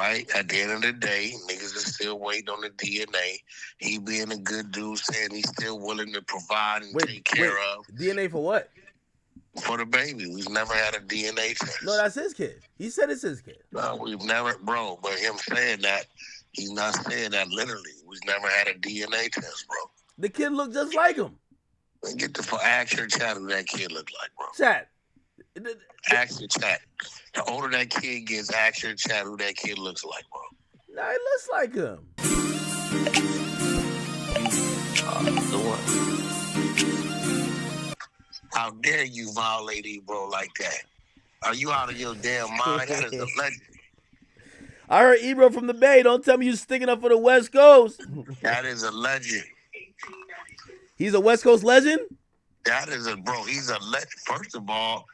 right? At the end of the day, niggas are still waiting on the DNA. He being a good dude, saying he's still willing to provide and take care of. DNA for what? For the baby. We've never had a DNA test. No, that's his kid. He said it's his kid. No, we've never, bro. But him saying that, he's not saying that literally. We've never had a DNA test, bro. The kid looked just like him. Get the ask your chat who that kid look like, bro. Chat. Ask your chat. The older that kid gets, ask your chat who that kid looks like, bro. Nah, he looks like him. How dare you violate Ebro like that? Are you out of your damn mind? That is a legend. I heard Ebro from the Bay. Don't tell me you're sticking up for the West Coast. That is a legend. He's a West Coast legend? That is a, bro, he's a legend. First of all,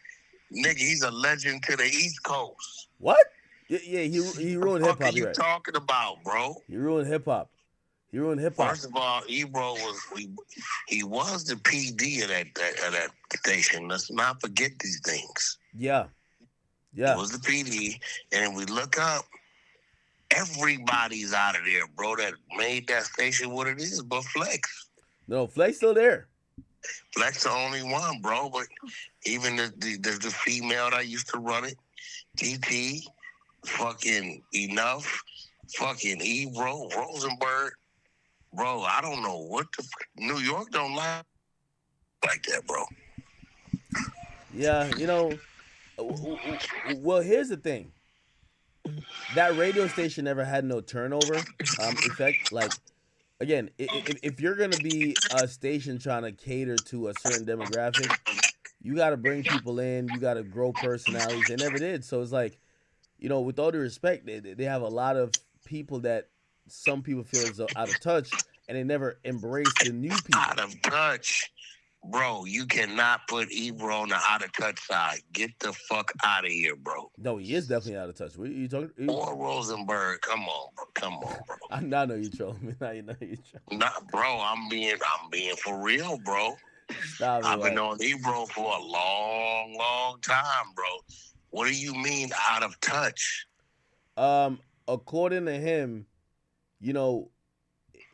nigga, he's a legend to the East Coast. What? Yeah, he ruined hip hop. What are you talking about, bro? He ruined hip hop. He ruined hip hop. First of all, Ebro he was the PD of that station. Let's not forget these things. Yeah. He was the PD, and if we look up, everybody's out of there, bro. That made that station what it is, but Flex. No, Flex still there. Flex the only one, bro. But even the female that used to run it, TT, fucking Enough, fucking Ebro, Rosenberg. Bro, I don't know what the New York don't like that, bro. Yeah, you know, well, here's the thing. That radio station never had no turnover effect. Like, again, if you're going to be a station trying to cater to a certain demographic, you got to bring people in. You got to grow personalities. They never did. So it's like, you know, with all due respect, they have a lot of people that some people feel is out of touch, and they never embrace the new people. Out of touch. Bro, you cannot put Ebro on the out of touch side. Get the fuck out of here, bro. No, he is definitely out of touch. What are you talking? Or Rosenberg. Come on, bro. Come on, bro. I know you trolling me. Now you know you trolling. Nah, bro, I'm being for real, bro. Stop it, I've been on Ebro for a long, long time, bro. What do you mean out of touch? According to him, you know,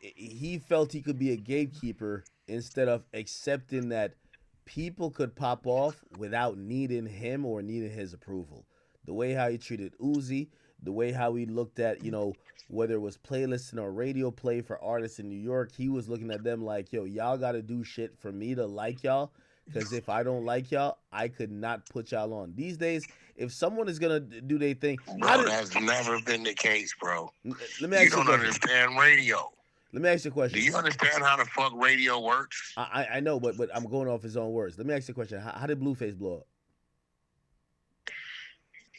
he felt he could be a gatekeeper instead of accepting that people could pop off without needing him or needing his approval. The way how he treated Uzi, the way how he looked at, you know, whether it was playlisting or radio play for artists in New York, he was looking at them like, yo, y'all got to do shit for me to like y'all, because if I don't like y'all, I could not put y'all on. These days, if someone is going to do their thing... Bro, that's never been the case, bro. Let me ask you don't understand radio. Let me ask you a question. Do you understand how the fuck radio works? I know, but I'm going off his own words. Let me ask you a question. How did Blueface blow up?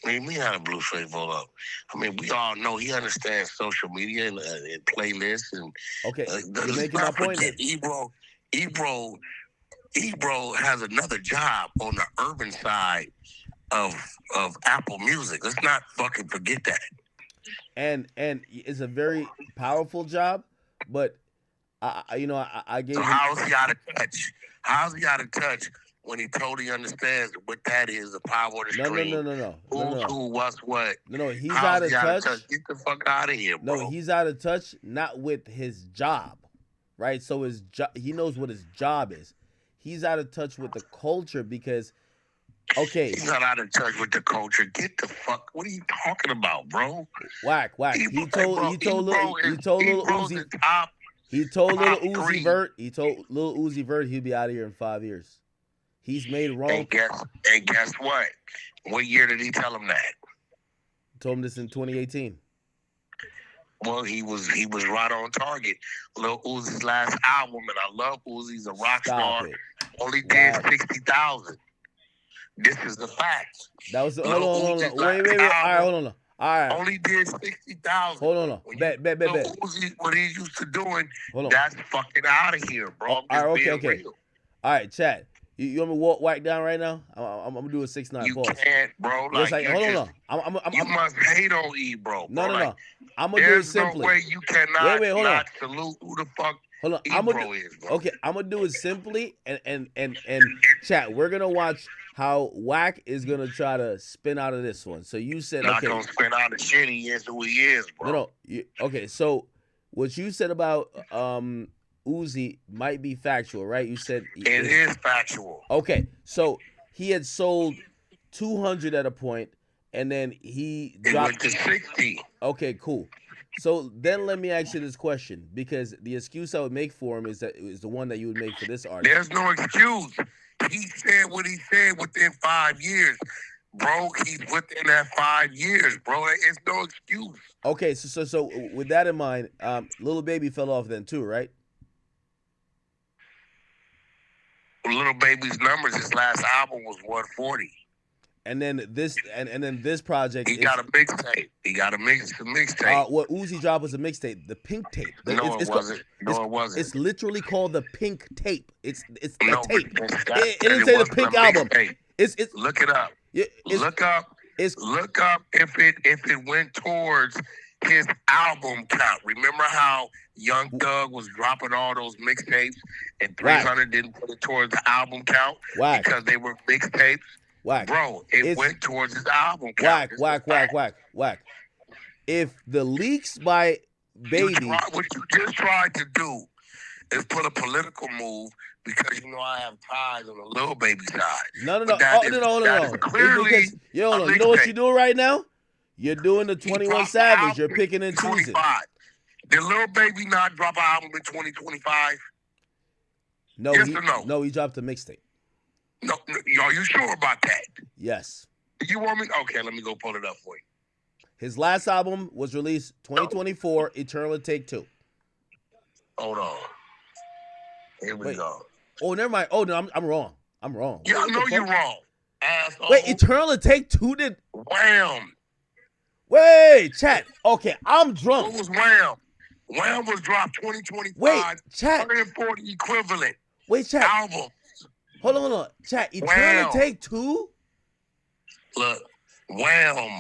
What do you mean how did Blueface blow up? I mean, we all know he understands social media and playlists. And, okay, you're making my point. Ebro has another job on the urban side of Apple Music. Let's not fucking forget that. And it's a very powerful job. But I gave. So how's he out of touch? How's he out of touch when he totally understands what that is? The power of the screen. No. Who, what's what? No, he's out of touch. Get the fuck out of here, bro. No, he's out of touch. Not with his job, right? So his he knows what his job is. He's out of touch with the culture because. Okay. He's not out of touch with the culture. Get the fuck. What are you talking about, bro? Wack. He told little Uzi Vert he'd be out of here in 5 years. He's made wrong. And guess what? What year did he tell him that? Told him this in 2018. Well, he was right on target. Lil Uzi's last album, and I love Uzi's a rock star. Only did 60,000. This is the fact. That was hold on. Wait. All right, hold on. All right. Only did 60,000. Hold on. Bet. What he used to doing, that's fucking out of here, bro. All right, okay. Real. All right, Chad. You want me to walk Wack down right now? I'm gonna do a 6'9" pause. You can't, bro. Like, hold on. You must hate on Ebro, bro. No. I'm gonna do it simply. There's no way you cannot hold on. salute who the fuck Hold on. Ebro is, bro. Okay, I'm gonna do it simply and chat. We're gonna watch how Wack is gonna try to spin out of this one. So you said, Not okay, gonna spin out the shit. He is who he is, bro. okay. So what you said about Uzi might be factual, right? You said it is factual. Okay, so he had sold 200 at a point, and then he dropped to 60. Okay, cool. So then let me ask you this question, because the excuse I would make for him is the one that you would make for this artist. There's no excuse. He said what he said within 5 years. Bro, he's within that 5 years, bro. It's no excuse. Okay, so with that in mind, Little Baby fell off then too, right? Little Baby's numbers, his last album was 140. And then this project. He got a mixtape. He got a mixtape. What Uzi dropped was a mixtape, the Pink Tape. It wasn't. No, it wasn't. It's literally called the Pink Tape. It's the tape. It didn't say the Pink album. It's look it up. Look up if it went towards his album count. Remember how Young Thug was dropping all those mixtapes and 300 didn't put it towards the album count because they were mixtapes? Wack. Bro, it went towards his album count. Wack. If the leaks by Baby... What you just tried to do is put a political move because you know I have ties on the Little Baby side. No. Clearly, you know what you're doing right now? You're doing the 21 Savage. You're picking and choosing. Did Little Baby not drop an album in 2025? No, yes or no? No, he dropped a mixtape. No, are you sure about that? Yes. You want me? Okay, let me go pull it up for you. His last album was released 2024, Eternal Take 2. Hold on. Here we go. Oh, never mind. Oh, no, I'm wrong. Yeah, I know you're wrong, asshole. Wait, Eternal Take 2 did... Wham. Wait, chat. Okay, I'm drunk. What was Wham? Wham was dropped 2025. Wait, chat. 140 equivalent. Wait, chat. Album. Hold on. Chat, Eternal Take 2? Look, Wham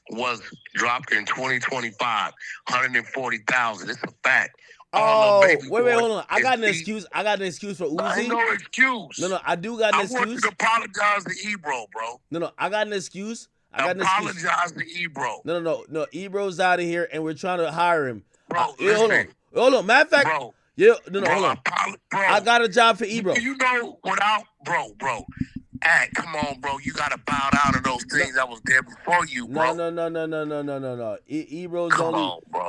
was dropped in 2025. 140,000. It's a fact. Oh, wait, hold on. I got an excuse for Uzi. Ain't no excuse. No, I do got an excuse. I want you to apologize to Ebro, bro. No, I got an excuse. Apologize to Ebro. No. Ebro's out of here, and we're trying to hire him. Bro, hold on. Matter of fact, bro. Yeah, hold on. Bro, I got a job for Ebro. You know, bro. Come on, bro. You gotta bow down to those things that was there before you, bro. No.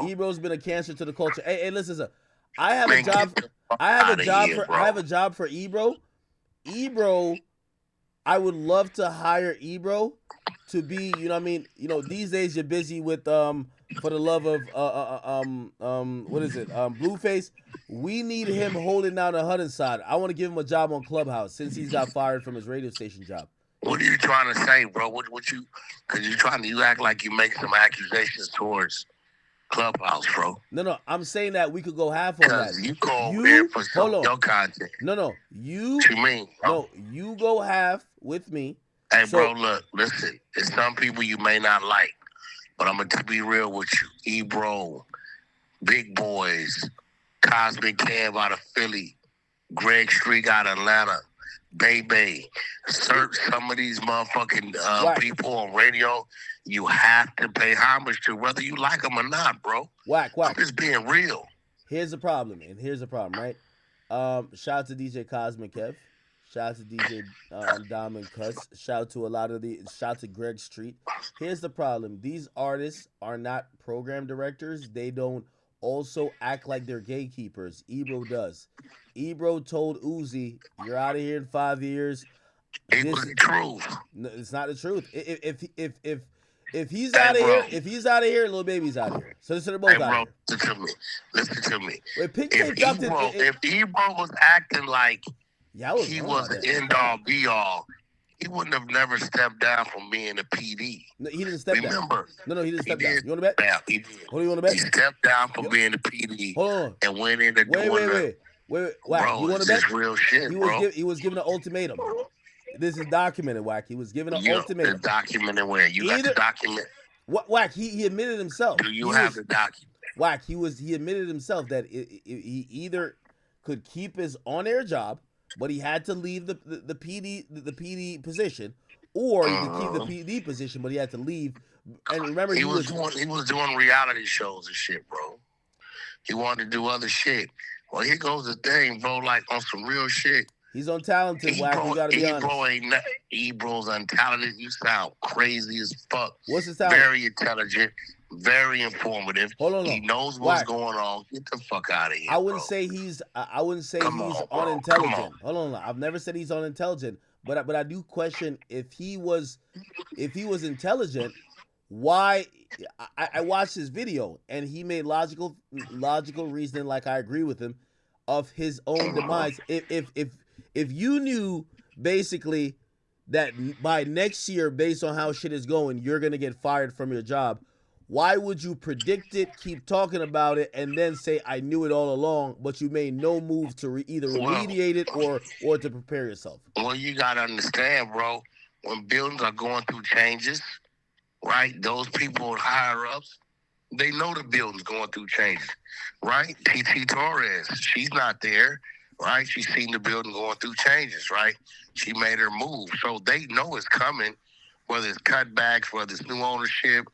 Ebro's been a cancer to the culture. Hey, listen. I have a job for Ebro. Ebro, I would love to hire Ebro to be, you know what I mean? You know, these days you're busy with for the love of what is it? Blueface. We need him holding down the Hudson side. I want to give him a job on Clubhouse since he's got fired from his radio station job. What are you trying to say, bro? You act like you make some accusations towards Clubhouse, bro. No, I'm saying that we could go half on that. You go there for some your content. No, you. What you mean, bro? No, you go half with me. Hey, bro, look, listen. There's some people you may not like, but I'm gonna be real with you. Ebro, Big Boys, Cosmic Kev out of Philly, Greg Street out of Atlanta, Bay. Search some of these motherfucking people on radio. You have to pay homage to whether you like them or not, bro. Wack. I'm just being real. Here's the problem, right? Shout out to DJ Cosmic Kev. Shout out to DJ Diamond Cuts. Shout out to Greg Street. Here's the problem. These artists are not program directors. They don't also act like they're gatekeepers. Ebro does. Ebro told Uzi, "You're out of here in 5 years." It was the truth. No, it's not the truth. If he's out of here, Little Baby's out of here. So they're both out of here. Listen to me. If Ebro was acting like he was an end all be all, he wouldn't have never stepped down from being a PD. No, he didn't step down. No, he didn't step down. You want to bet? Yeah, he did. What do you want to bet? He stepped down from being a PD and went into Wait. Wack, bro, you want to bet? Real shit, he was given an ultimatum. This is documented, Wack. He was given an ultimatum. The documented where? You got the document? Wack, he admitted himself. Do you have the document? Wack, he admitted himself that he either could keep his on-air job but he had to leave the PD position, or he could keep the PD position, but he had to leave. And remember, he was doing reality shows and shit, bro. He wanted to do other shit. Well, here goes the thing, bro. Like on some real shit. He's untalented, Wack. You gotta be honest. Ebro's untalented. You sound crazy as fuck. What's his talent? Very intelligent, very informative. Hold on, he knows what's going on. Get the fuck out of here. I wouldn't say he's unintelligent. Hold on, I've never said he's unintelligent, but I do question if he was intelligent. Why? I watched his video and he made logical reasoning. Like I agree with him, of his own demise. If you knew basically that by next year, based on how shit is going, you're gonna get fired from your job, why would you predict it, keep talking about it, and then say I knew it all along, but you made no move to either remediate it or to prepare yourself? Well, you gotta understand, bro. When buildings are going through changes, right? Those people higher ups, they know the building's going through changes, right? TT Torres, she's not there. Right, she's seen the building going through changes. Right, she made her move, so they know it's coming. Whether it's cutbacks, whether it's new ownership,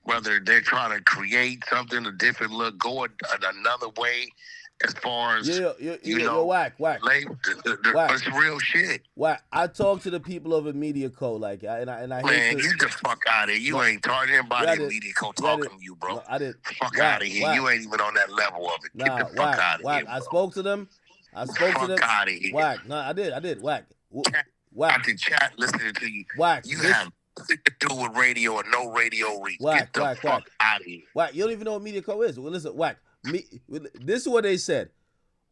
whether they're trying to create something, a different look, go another way. As far as Wack, it's real shit. Wack, I talked to the people of a Media Co. Like, and I man, get the fuck out of here. You ain't talking anybody in Media Co. talking to you, bro. No, I did. Fuck out of here. You ain't even on that level of it. Get the fuck out of here. Bro. I spoke to them. Out of here. Wack. No, I did. Wack. I can chat listening to you. Wack. You have nothing to do with radio and no radio reach. Get the fuck out of here. Wack, you don't even know what Media Co. is. Well, listen, Wack. This is what they said.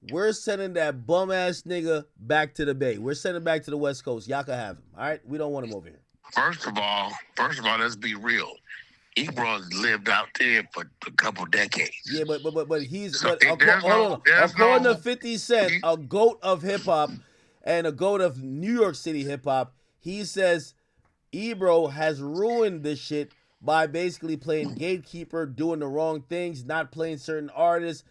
We're sending that bum ass nigga back to the Bay. We're sending him back to the West Coast. Y'all can have him. All right? We don't want him over here. First of all, let's be real. Ebro lived out there for a couple decades. Yeah, but he's according to 50 Cent, a GOAT of hip hop and a GOAT of New York City hip hop. He says Ebro has ruined this shit by basically playing gatekeeper, doing the wrong things, not playing certain artists,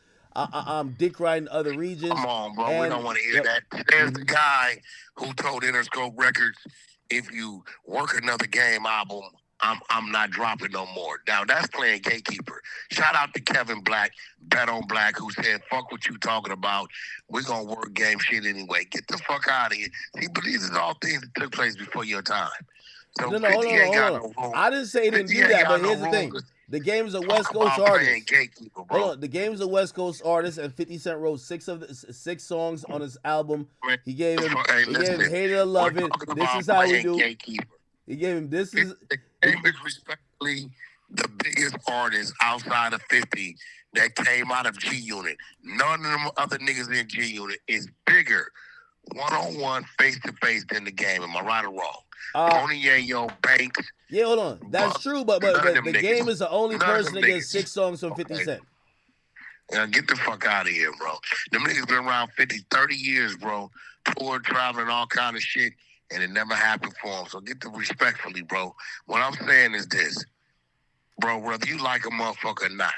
dick riding other regions. Come on, bro. We don't want to hear that. There's the guy who told Interscope Records, if you work another game album, I'm not dropping no more. Now, that's playing gatekeeper. Shout out to Kevin Black, Bet on Black, who said, fuck what you talking about. We're going to work game shit anyway. Get the fuck out of here. See, but these are all things that took place before your time. So no, hold on. I didn't say he didn't do that, but here's the thing. The game's a West Coast artist. Hold on. The game's a West Coast artist, and 50 Cent wrote six songs on his album. He gave him Hate It or Love It. This is how we do. He gave him this is respectfully the biggest artist outside of 50 that came out of G Unit. None of them other niggas in G Unit is bigger one-on-one, face-to-face than the game. Am I right or wrong? Tony Yayo, Banks. Yeah, hold on. That's true, but the game is the only person that gets 6 songs from 50 Cent. Get the fuck out of here, bro. Them niggas been around 30 years, bro. Toured, traveling, all kind of shit. And it never happened for him. So get the respectfully, bro. What I'm saying is this, bro, whether you like a motherfucker or not.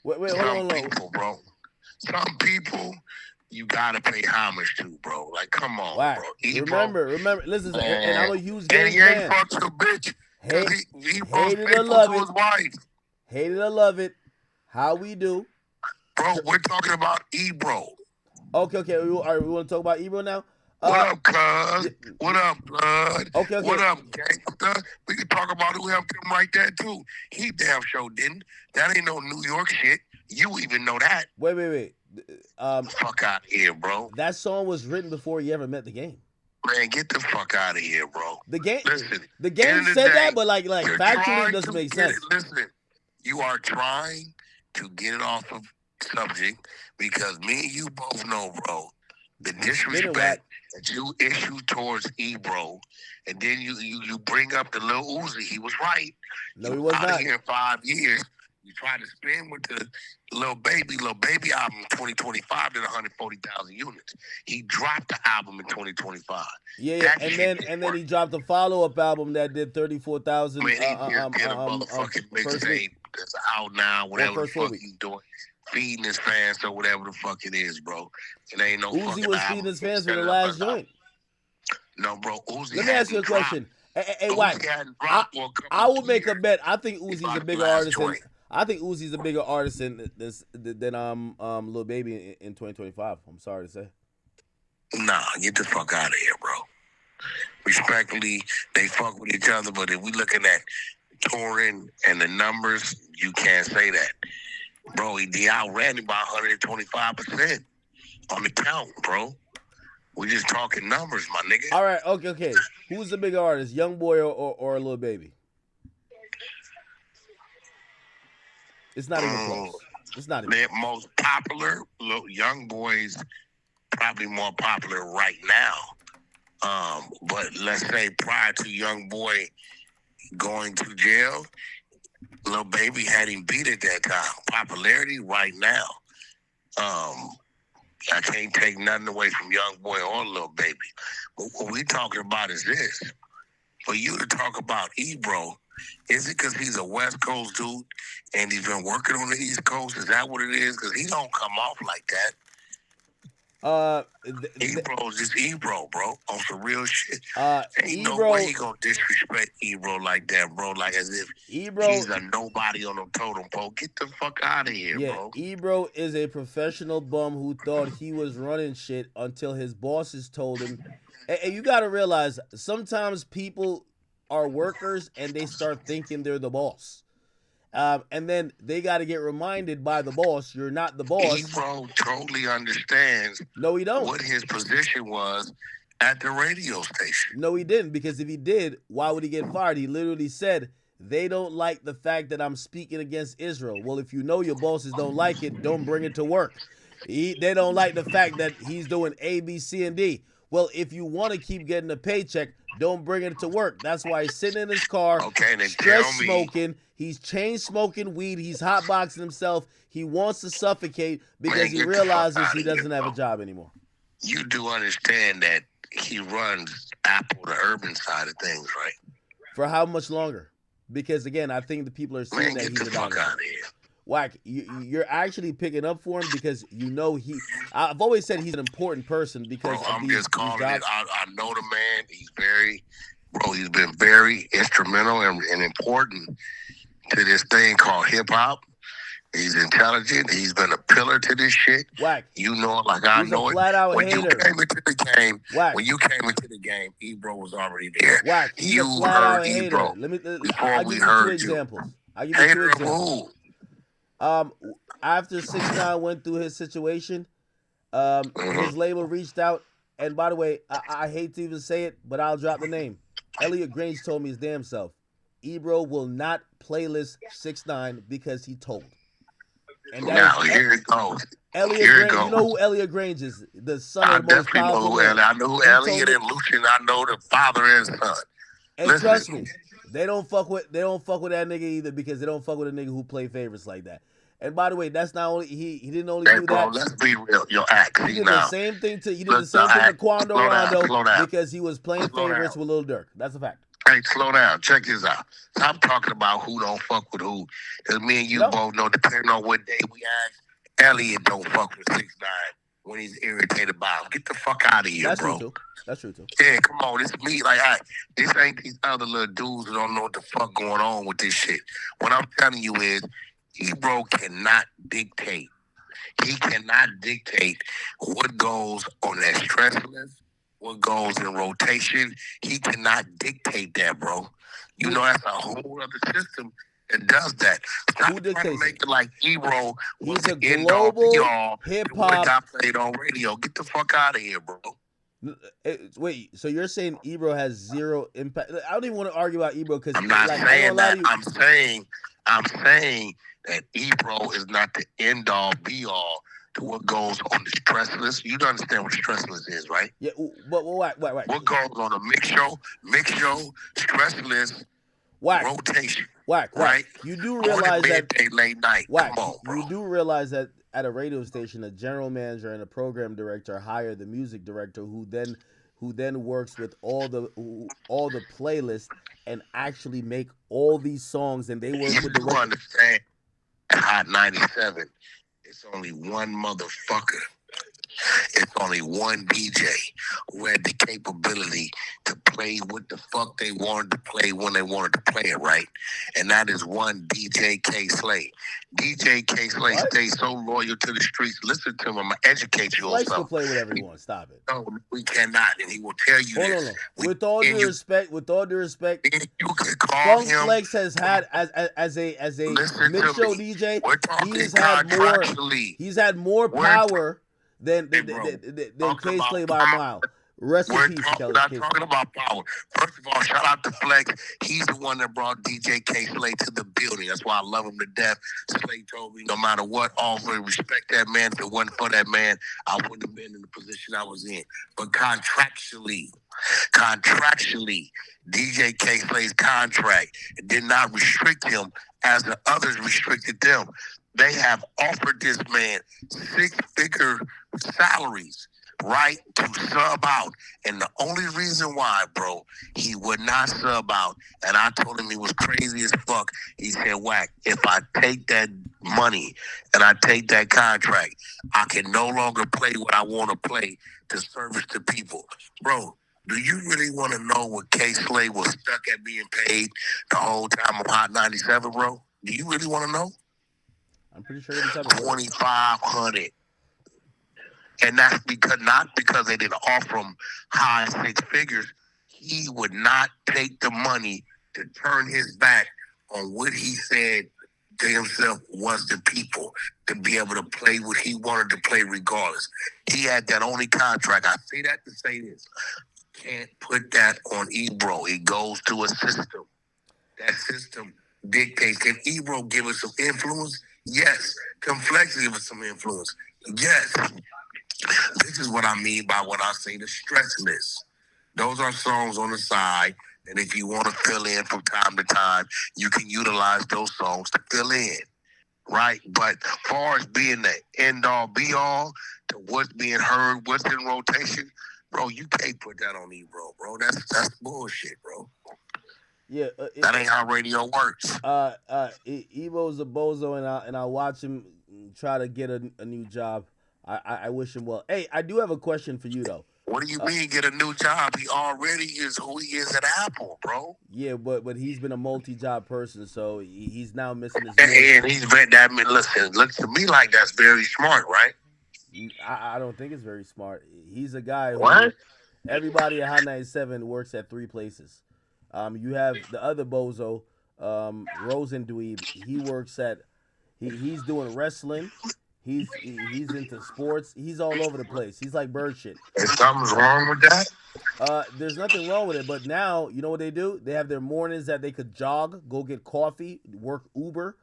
Bro. Some people you gotta pay homage to, bro. Like, come on, bro. Remember, listen, and I'm a huge game fan. And he ain't fucked the bitch. He hate it or love it. Hate it or love it. How we do. Bro, we're talking about Ebro. Okay. We want to talk about Ebro now? What up, cuz? What up, blood? Okay. What up, gangsta? We can talk about who helped him write that, too. He damn sure didn't. That ain't no New York shit. You even know that. Wait. Fuck out of here, bro. That song was written before you ever met the game. Man, get the fuck out of here, bro. The game Listen, said that, but like factually it doesn't make sense. Listen, you are trying to get it off of subject because me and you both know, bro, the disrespect that you issue towards Ebro, and then you bring up the Lil Uzi. He was right. No, he was not. Out here in 5 years. You try to spin with the Lil Baby album in 2025 did 140,000 units. He dropped the album in 2025. Yeah, and then he dropped a follow-up album that did 34,000. Motherfucking mixtape that's out now. Whatever the fuck he's doing. feeding his fans or whatever the fuck it is, bro. It ain't no Uzi fucking was album. feeding his fans Set with the it up last as album. joint. No, bro. Uzi Let me ask you a question. Hey, Wack, I will make a bet. I think Uzi's a bigger artist than Uzi's a bigger artist than Lil Baby in 2025. I'm sorry to say. Nah, get the fuck out of here, bro. Respectfully, they fuck with each other, but if we looking at touring and the numbers, you can't say that. Bro, he outran him by 125% on the count, bro. We just talking numbers, my nigga. All right, okay. Who's the bigger artist, Young Boy or Lil Baby? It's not even close. It's not even close. Most popular, Young Boy's probably more popular right now. But let's say prior to Young Boy going to jail, Lil Baby had him beat at that time. Popularity right now. I can't take nothing away from Young Boy or Lil Baby. But what we talking about is this. For you to talk about Ebro, is it because he's a West Coast dude and he's been working on the East Coast? Is that what it is? Because he don't come off like that. Ebro's just Ebro, bro, on some real shit. Ain't no way he gonna disrespect Ebro like that, bro. Like as if he's a nobody on the totem pole. Get the fuck out of here, bro. Ebro is a professional bum who thought he was running shit until his bosses told him. And you gotta realize, sometimes people are workers and they start thinking they're the boss. And then they got to get reminded by the boss, you're not the boss. Ebro totally understands what his position was at the radio station. No, he didn't, because if he did, why would he get fired? He literally said, they don't like the fact that I'm speaking against Israel. Well, if you know your bosses don't like it, don't bring it to work. They don't like the fact that he's doing A, B, C, and D. Well, if you want to keep getting a paycheck, don't bring it to work. That's why he's sitting in his car, stress smoking. He's chain smoking weed. He's hotboxing himself. He wants to suffocate because he realizes he doesn't have a job anymore. You do understand that he runs Apple, the urban side of things, right? For how much longer? Because, again, I think the people are seeing that he's the fuck out of here. Wack, you're actually picking up for him because you know I've always said he's an important person because I'm just calling it. I know the man. He's been very instrumental and important to this thing called hip hop. He's intelligent. He's been a pillar to this shit. Wack, you know it like I know it. When hater. You came into the game, Ebro was already there. Wack, you heard Ebro. I'll give you two examples. After 6ix9ine went through his situation, his label reached out, and by the way, I hate to even say it, but I'll drop the name. Elliot Grange told me his damn self, Ebro will not playlist 6ix9ine because he told. And here it goes. Elliot Grange, you know who Elliot Grange is? The son of the most powerful man. I know who Elliot and Lucian. I know the father and son. And trust me, they don't fuck with that nigga either, because they don't fuck with a nigga who play favorites like that. And by the way, that's not only he didn't only do that. Let's be real. Your act. He did the same thing to Quando Rondo because he was playing favorites with Lil Durk. That's a fact. Hey, slow down. Check this out. Stop talking about who don't fuck with who. Because me and you both know, depending on what day we ask, Elliot don't fuck with 6ix9ine when he's irritated by him. Get the fuck out of here, bro. That's true too. Yeah, come on. This is me. This ain't these other little dudes who don't know what the fuck going on with this shit. What I'm telling you is, Ebro cannot dictate. He cannot dictate what goes on that stress list, what goes in rotation. He cannot dictate that, bro. You know, that's a whole other system that does that. Stop trying to make it like Ebro was a global hip-hop got played on radio. Get the fuck out of here, bro. Wait, so you're saying Ebro has zero impact? I don't even want to argue about Ebro because I'm not saying that. I'm saying that Ebro is not the end all be all to what goes on the stress list. You don't understand what the stress list is, right? Yeah, but what goes on a mix show, stress list, rotation. Right? You do realize that late night. Come on, bro. You do realize that at a radio station, a general manager and a program director hire the music director, who then works with all the playlists and actually make all these songs, and they work with the record. Understand? Hot 97 It's only one motherfucker. It's only one DJ who had the capability to play what the fuck they wanted to play when they wanted to play it, right? And that is one DJ K. Slay. DJ K. Slay stays so loyal to the streets. Listen to him. I'm going to educate you on Slice something. can play whatever he wants. Stop it. No, we cannot. And he will tell you this. Hold on. With all due respect, you can call Funk him. Flex has had as a mix show DJ. He's had more power than K Slay by a mile. Rest in peace, Kelly. We're not talking about power. First of all, shout out to Flex. He's the one that brought DJ K Slay to the building. That's why I love him to death. Slay told me no matter what, offer respect that man. If it wasn't for that man, I wouldn't have been in the position I was in. But contractually, DJ K Slay's contract did not restrict him as the others restricted them. They have offered this man 6-figure salaries, right, to sub out. And the only reason why, bro, he would not sub out, and I told him he was crazy as fuck. He said, Wack, if I take that money and I take that contract, I can no longer play what I want to play to service the people. Bro, do you really want to know what K Slay was stuck at being paid the whole time of Hot 97, bro? Do you really want to know? I'm pretty sure it's $2,500. And that's not because they didn't offer him high 6 figures. He would not take the money to turn his back on what he said to himself was the people, to be able to play what he wanted to play regardless. He had that only contract. I say that to say this. Can't put that on Ebro. It goes to a system. That system dictates. Can Ebro give us some influence? Yes. Can Flex give us some influence? Yes. This is what I mean by what I say the stress list. Those are songs on the side, and if you want to fill in from time to time, you can utilize those songs to fill in, right? But as far as being the end-all, be-all to what's being heard, what's in rotation, bro, you can't put that on Ebro, bro. That's bullshit, bro. Yeah, that ain't how radio works. Evo's a bozo, and I watch him try to get a new job. I wish him well. Hey, I do have a question for you though. What do you mean get a new job? He already is who he is at Apple, bro. Yeah, but he's been a multi-job person, so he's now missing his. And he's very that. I mean, listen, looks to me like that's very smart, right? I don't think it's very smart. He's a guy who what? Everybody at Hot 97 works at 3 places. You have the other bozo, Rosendweeb. He works at. He's doing wrestling. He's into sports. He's all over the place. He's like bird shit. Is something wrong with that? There's nothing wrong with it. But now, you know what they do? They have their mornings that they could jog, go get coffee, work Uber.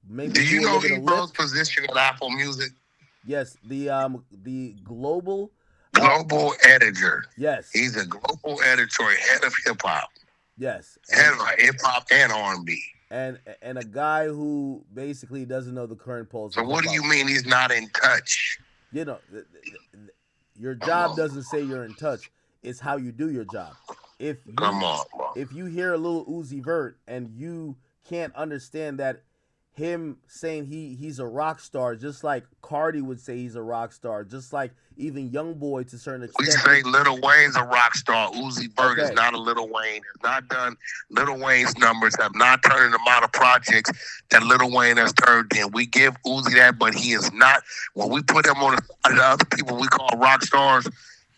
Maybe do you know Ebro's position at Apple Music? Yes, the global editor. Yes, he's a global editor, head of hip hop. Yes, head of hip hop and R&B. And a guy who basically doesn't know the current pulse. So what do you mean he's not in touch? You know, your job doesn't say you're in touch. It's how you do your job. If you hear a little Uzi Vert and you can't understand that him saying he's a rock star, just like Cardi would say he's a rock star, just like even YoungBoy to a certain extent. We say Lil Wayne's a rock star. Uzi Vert is not a Lil Wayne. Has not done Lil Wayne's numbers. Have not turned the amount of projects that Lil Wayne has turned in. We give Uzi that, but he is not. When we put him on the other people we call rock stars,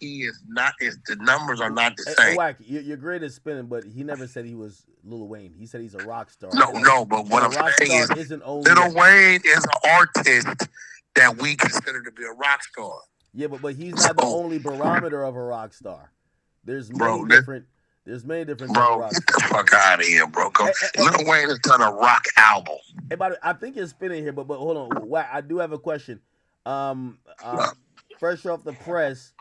he is not. The numbers are not the same. Wack, you're great at spinning, but he never said he was Lil Wayne. He said he's a rock star. No, but what I'm saying is Lil Wayne is an artist that we consider to be a rock star. Yeah, but he's not the only barometer of a rock star. There's many different. Bro, get the fuck out of here, bro. Lil Wayne has done a rock album. Hey, I think you're spinning here, but hold on. Wack, I do have a question. Fresh off the press,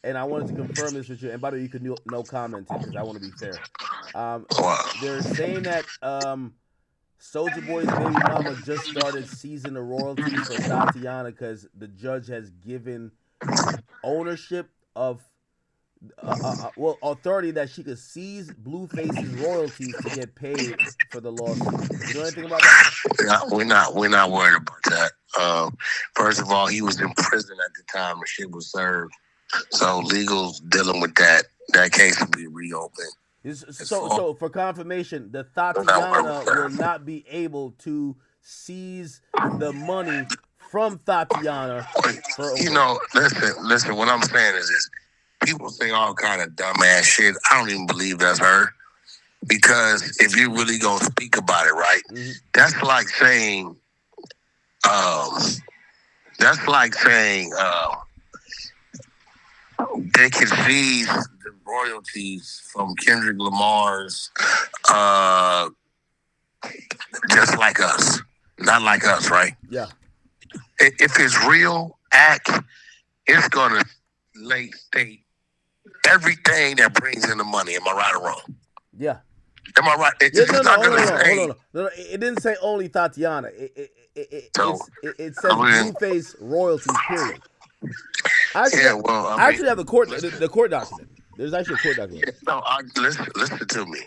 and I wanted to confirm this with you. And by the way, you could no comment because I want to be fair. They're saying that Soulja Boy's baby mama just started seizing the royalties for Tatiana because the judge has given ownership of authority that she could seize Blueface's royalties to get paid for the lawsuit. You know anything about that? We're not worried about that. First of all, he was in prison at the time the shit was served. So legal's dealing with that. That case will be reopened. So for confirmation, the Tatiana will not be able to seize the money from Tatiana. Listen. What I'm saying is this: people say all kind of dumbass shit. I don't even believe that's her, because if you really gonna speak about it, right? Mm-hmm. That's like saying, they can seize the royalties from Kendrick Lamar's, just like us, not like us, right? Yeah. If it's real act, it's gonna late state everything that brings in the money. Am I right or wrong? Yeah. Am I right? Hold on. No, it didn't say only Tatiana. It says Blueface royalties. Period. I actually have the court document. There's actually a court document. No, listen to me.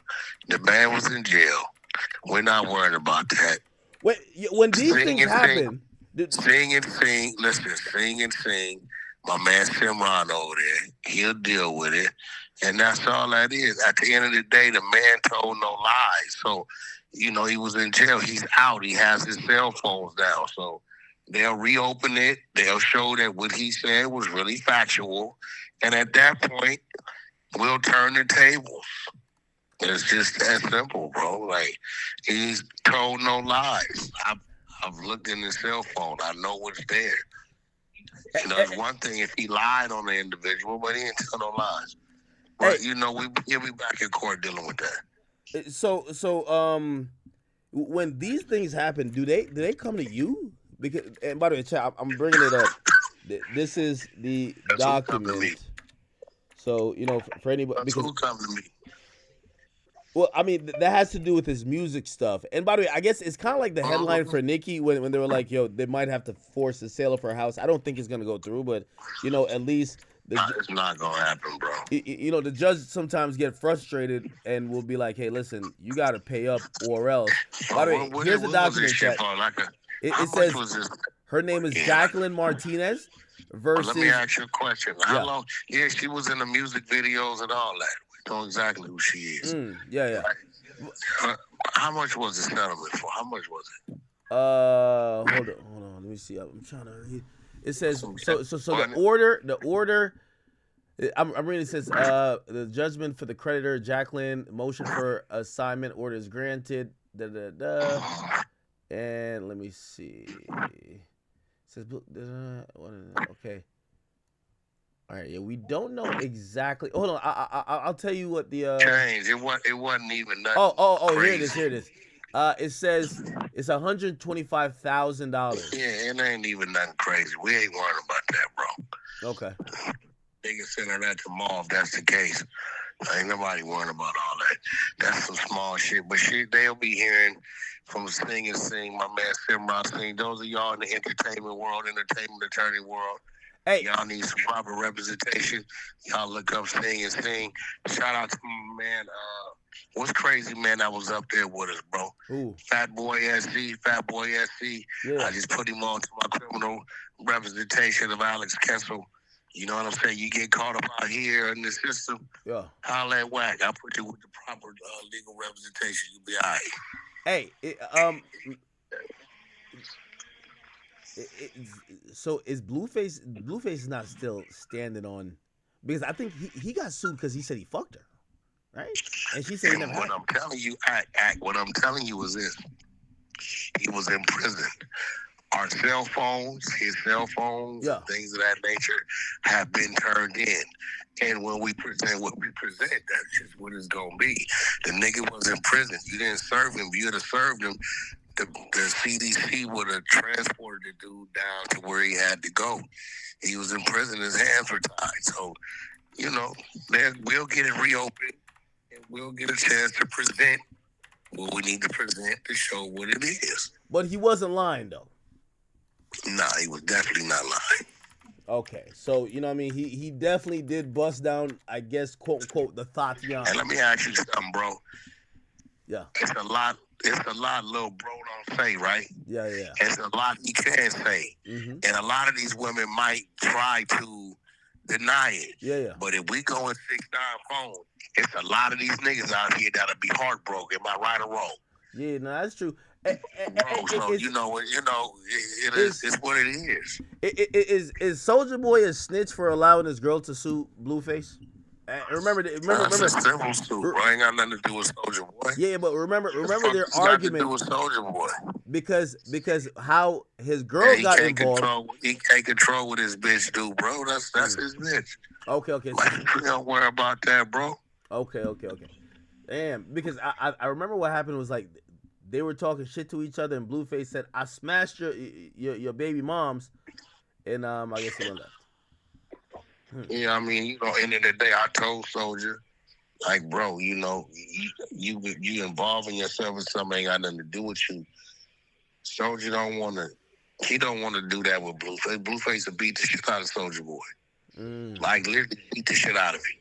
The man was in jail. We're not worried about that. When these things happen, sing and sing. Listen, sing and sing. My man Simran over there, he'll deal with it, and that's all that is. At the end of the day, the man told no lies. So, he was in jail. He's out. He has his cell phones now. So they'll reopen it. They'll show that what he said was really factual, and at that point, we'll turn the tables. It's just that simple, bro. Like, he's told no lies. I've looked in his cell phone. I know what's there. It's one thing if he lied on the individual, but he didn't tell no lies. But he'll be back in court dealing with that. So, when these things happen, do they come to you? Because, and by the way, chat, I'm bringing it up. This is the document. So for anybody, because who come to me? Well, I mean, that has to do with his music stuff. And by the way, I guess it's kind of like the headline for Nicki when they were like, yo, they might have to force the sale of her house. I don't think it's going to go through, but, at least... it's not going to happen, bro. The judge sometimes get frustrated and will be like, hey, listen, you got to pay up or else. By the way, here's the document chat. It says her name is Jacqueline Martinez versus... Let me ask you a question. How long... Yeah, she was in the music videos and all that. Know exactly who she is. Yeah. Right? How much was the settlement for? How much was it? Hold on. Let me see. I'm trying to read. It says so the order. I'm reading. It says the judgment for the creditor Jacqueline, motion for assignment order is granted. And let me see. It says okay. All right, we don't know exactly. Hold on, I'll tell you what the change. It wasn't even nothing. Oh, here it is. It says it's $125,000. Yeah, it ain't even nothing crazy. We ain't worried about that, bro. Okay. They can send her that tomorrow if that's the case. Ain't nobody worrying about all that. That's some small shit. But they'll be hearing from Sing and Sing, my man Simran Singh. Those of y'all in the entertainment attorney world. Hey, y'all need some proper representation. Y'all look up Sing and Sing. Shout out to my man. What's crazy, man? I was up there with us, bro. Ooh. Fat Boy SC. Yeah. I just put him on to my criminal representation of Alex Kessel. You know what I'm saying? You get caught up out here in the system. Yeah. Holla at Wack. I'll put you with the proper legal representation. You'll be all right. Hey, so is Blueface is not still standing on, because I think he got sued because he said he fucked her, right? And she said he never had. I'm telling you, what I'm telling you is this: he was in prison. Our cell phones, his cell phones, things of that nature have been turned in. And when we present what we present, that's just what it's gonna be. The nigga was in prison. You didn't serve him. You would have served him. The CDC would have transported the dude down to where he had to go. He was in prison, his hands were tied. So, we'll get it reopened and we'll get a chance to present what we need to present to show what it is. But he wasn't lying, though. Nah, he was definitely not lying. Okay, so, he definitely did bust down, I guess, quote unquote, the Tatiana. And let me ask you something, bro. Yeah. It's a lot it's a lot little bro don't say, right? Yeah, yeah. It's a lot he can say. Mm-hmm. And a lot of these women might try to deny it. Yeah, yeah. But if we go in 6ix9ine phone, it's a lot of these niggas out here that'll be heartbroken. Am I right or wrong? Yeah, no, that's true. Bro, so It's, it is is it's what it is. is Soldier Boy a snitch for allowing his girl to sue Blueface? Remember, That's a civil suit, bro. Ain't got nothing to do with Soldier Boy. Yeah, but remember their It's got to do argument with Soldier Boy. because how his girl got involved. He can't control what his bitch do, bro. That's his bitch. Okay. Like, don't worry about that, bro. Okay. Damn, because I remember what happened was like they were talking shit to each other, and Blueface said, "I smashed your baby moms," and I guess he went left. Yeah, I mean, end of the day, I told Soldier, like, bro, you involving yourself in something ain't got nothing to do with you. Soldier don't want to. He don't want to do that with Blueface. Blueface will beat the shit out of Soldier Boy. Like literally beat the shit out of him.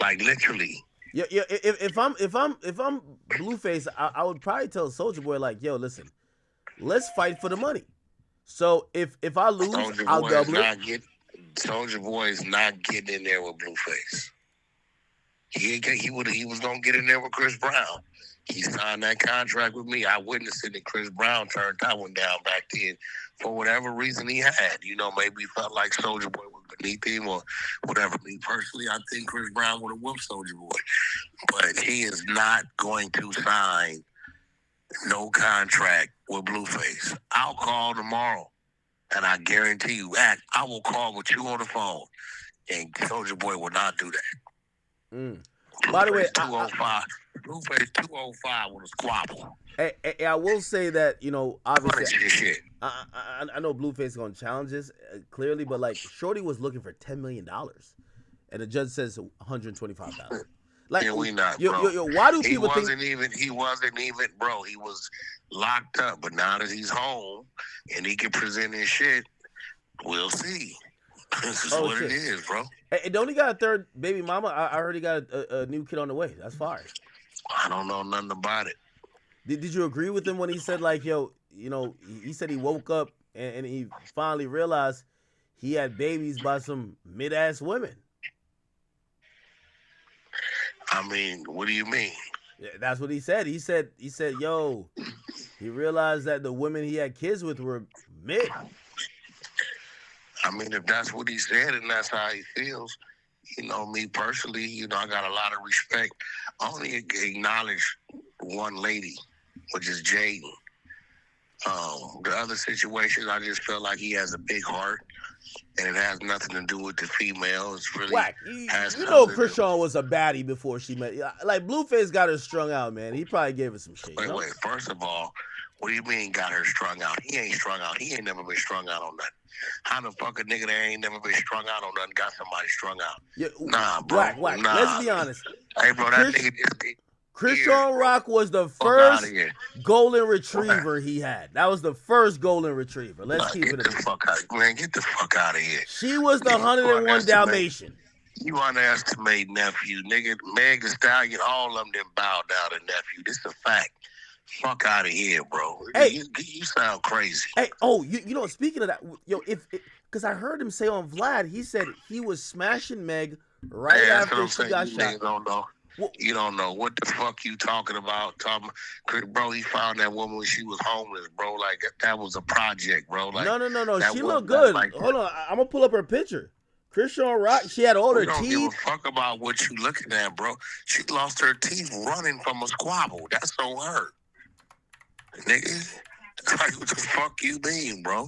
Like literally. Yeah. If I'm Blueface, I would probably tell Soldier Boy like, yo, listen, let's fight for the money. So if I lose, I'll double it. Soldier Boy is not getting in there with Blueface. He was gonna get in there with Chris Brown. He signed that contract with me. I witnessed it, and Chris Brown turned that one down back then for whatever reason he had. Maybe he felt like Soldier Boy was beneath him or whatever. Me personally, I think Chris Brown would have whooped Soldier Boy. But he is not going to sign no contract with Blueface. I'll call tomorrow, and I guarantee you, I will call with you on the phone, and Soldier Boy will not do that. By the way, Blueface 205 with a squabble. I will say that obviously shit. I know Blueface is going to challenge this clearly, but like Shorty was looking for $10 million, and the judge says $125,000. Like, yeah, we not, bro. Why do people think he wasn't even, bro? He was locked up, but now that he's home and he can present his shit, we'll see. This is what it is, bro. And don't he got a third baby mama? I heard he got a new kid on the way. That's fire. I don't know nothing about it. Did you agree with him when he said like, yo, he said he woke up and he finally realized he had babies by some mid-ass women? I mean, what do you mean? Yeah, that's what he said. He said, yo, he realized that the women he had kids with were mid. I mean, if that's what he said and that's how he feels, me personally, I got a lot of respect. I only acknowledge one lady, which is Jaden. The other situations, I just feel like he has a big heart, and it has nothing to do with the female. It's really Wack. Chrisean was a baddie before she met. Like Blueface got her strung out, man. He probably gave her some shit. Wait. First of all, what do you mean got her strung out? He ain't strung out. He ain't never been strung out on nothing. How the fuck a nigga that ain't never been strung out on nothing got somebody strung out? Yeah, nah, bro. Wack. Nah. Let's be honest. Hey, bro, that nigga just... Chrisean Rock was the first golden retriever he had. That was the first golden retriever. Let's keep it. Get the fuck out, man! Get the fuck out of here. She was the 101 Dalmatian. You underestimate nephew, nigga. Meg Thee Stallion, all of them didn't bow down to nephew. This is a fact. Fuck out of here, bro. Hey, you sound crazy. Hey, speaking of that, because I heard him say on Vlad, he said he was smashing Meg right after she got shot. You don't know. You don't know what the fuck you talking about. Bro, he found that woman when she was homeless, bro. Like, that was a project, bro. Like, no. She looked good. Hold on. I'm going to pull up her picture. Chrisean Rock, she had all her teeth. We don't give a fuck about what you looking at, bro. She lost her teeth running from a squabble. That's on her. Nigga, like, what the fuck you mean, bro?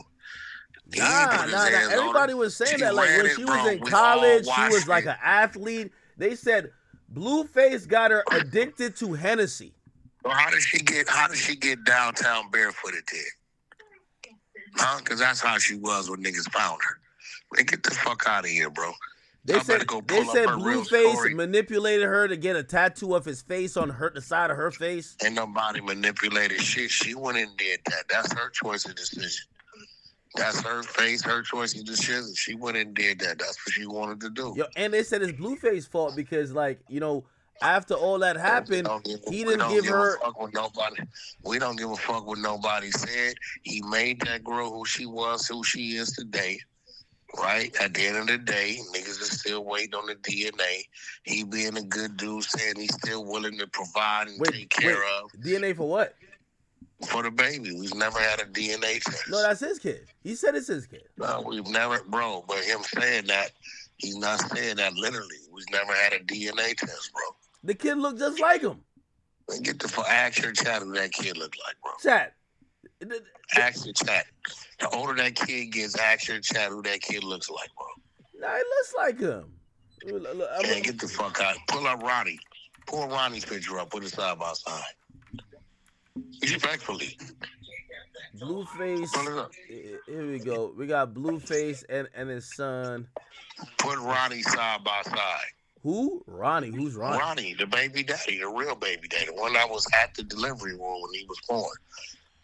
Nah. Everybody was saying that. Like, when she was in college, she was like an athlete. They said Blueface got her addicted to Hennessy. So how did she get downtown barefooted then? Huh? Because that's how she was when niggas found her. Man, get the fuck out of here, bro. They said Blueface manipulated her to get a tattoo of his face on the side of her face. Ain't nobody manipulated shit. She went and did that. That's her choice of decision. That's her face, her choice of decision. She went and did that. That's what she wanted to do. And they said it's Blueface's fault because, like, after all that happened, he didn't give her. A fuck with nobody. We don't give a fuck what nobody said. He made that girl who she was, who she is today. Right? At the end of the day, niggas is still waiting on the DNA. He being a good dude, saying he's still willing to provide and take care of. DNA for what? For the baby. We've never had a DNA test. No, that's his kid. He said it's his kid. No, we've never, bro. But him saying that, he's not saying that literally. We've never had a DNA test, bro. The kid looked just like him. Man, get the ask your chat who that kid look like, bro. Chat. Ask your chat. The older that kid gets, ask your chat who that kid looks like, bro. Nah, he looks like him. Man, get the fuck out. Pull up Ronnie. Pull Ronnie's picture up. Put it side by side. Respectfully. Blueface. Pull it up. Here we go. We got Blueface and his son. Put Ronnie side by side. Who? Ronnie. Who's Ronnie? Ronnie, the baby daddy, the real baby daddy. The one that was at the delivery room when he was born.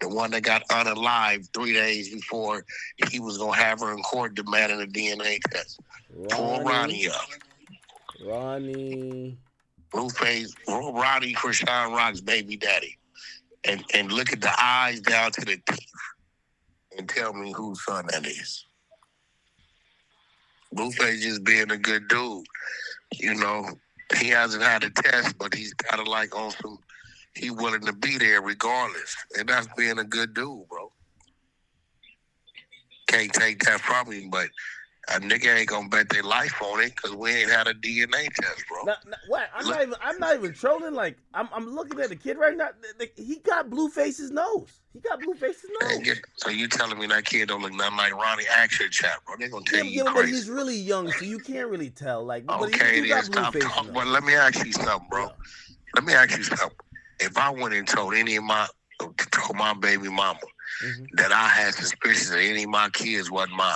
The one that got unalived 3 days before he was going to have her in court demanding a DNA test. Pull Ronnie up. Ronnie. Blueface, Ronnie Chrisean Rock's baby daddy. And look at the eyes down to the teeth and tell me whose son that is. Blueface just being a good dude. You know, he hasn't had a test, but he's kind of like on some, he willing to be there regardless. And that's being a good dude, bro. Can't take that from him, but a nigga ain't gonna bet their life on it because we ain't had a DNA test, bro. What? I'm not even trolling. Like I'm looking at the kid right now. He got Blueface's nose. He got Blueface's nose. So you telling me that kid don't look nothing like Ronnie? Ask your chat, bro. They gonna tell you but crazy. he's really young, so you can't really tell. Like, okay, he got Blueface's nose. But let me ask you something, bro. Yeah. Let me ask you something. If I went and told my baby mama that I had suspicions that any of my kids wasn't mine,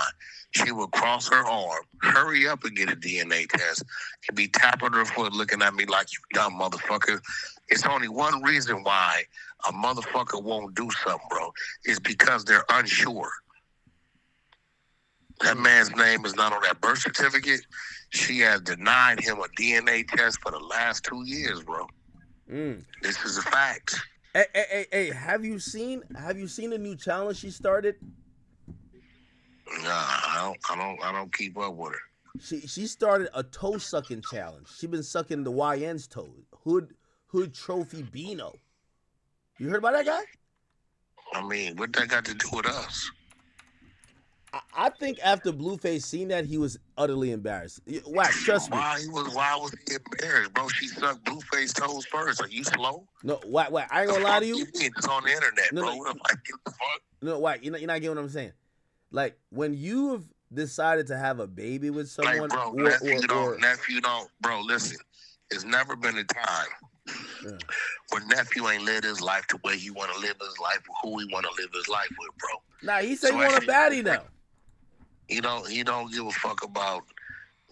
she would cross her arm, hurry up and get a DNA test, and be tapping her foot looking at me like, you dumb motherfucker. It's only one reason why a motherfucker won't do something, bro. It's because they're unsure. That man's name is not on that birth certificate. She has denied him a DNA test for the last 2 years, bro. This is a fact. Hey, have you seen the new challenge she started? Nah, I don't keep up with her. She started a toe sucking challenge. She been sucking the YN's toe. Hood Trophy Beano. You heard about that guy? I mean, what that got to do with us? I think after Blueface seen that, he was utterly embarrassed. Wack, trust me. Why was he embarrassed, bro? She sucked Blueface toes first. Are you slow? No, Wack, I ain't gonna lie to you. It's on the internet, bro. What the fuck? No, Wack, you're not getting what I'm saying. Like, when you've decided to have a baby with someone, like, bro, nephew don't, bro, listen, it's never been a time where nephew ain't lived his life the way he want to live his life with who he want to live his life with, bro. Nah, he said he want a baddie now. He don't give a fuck about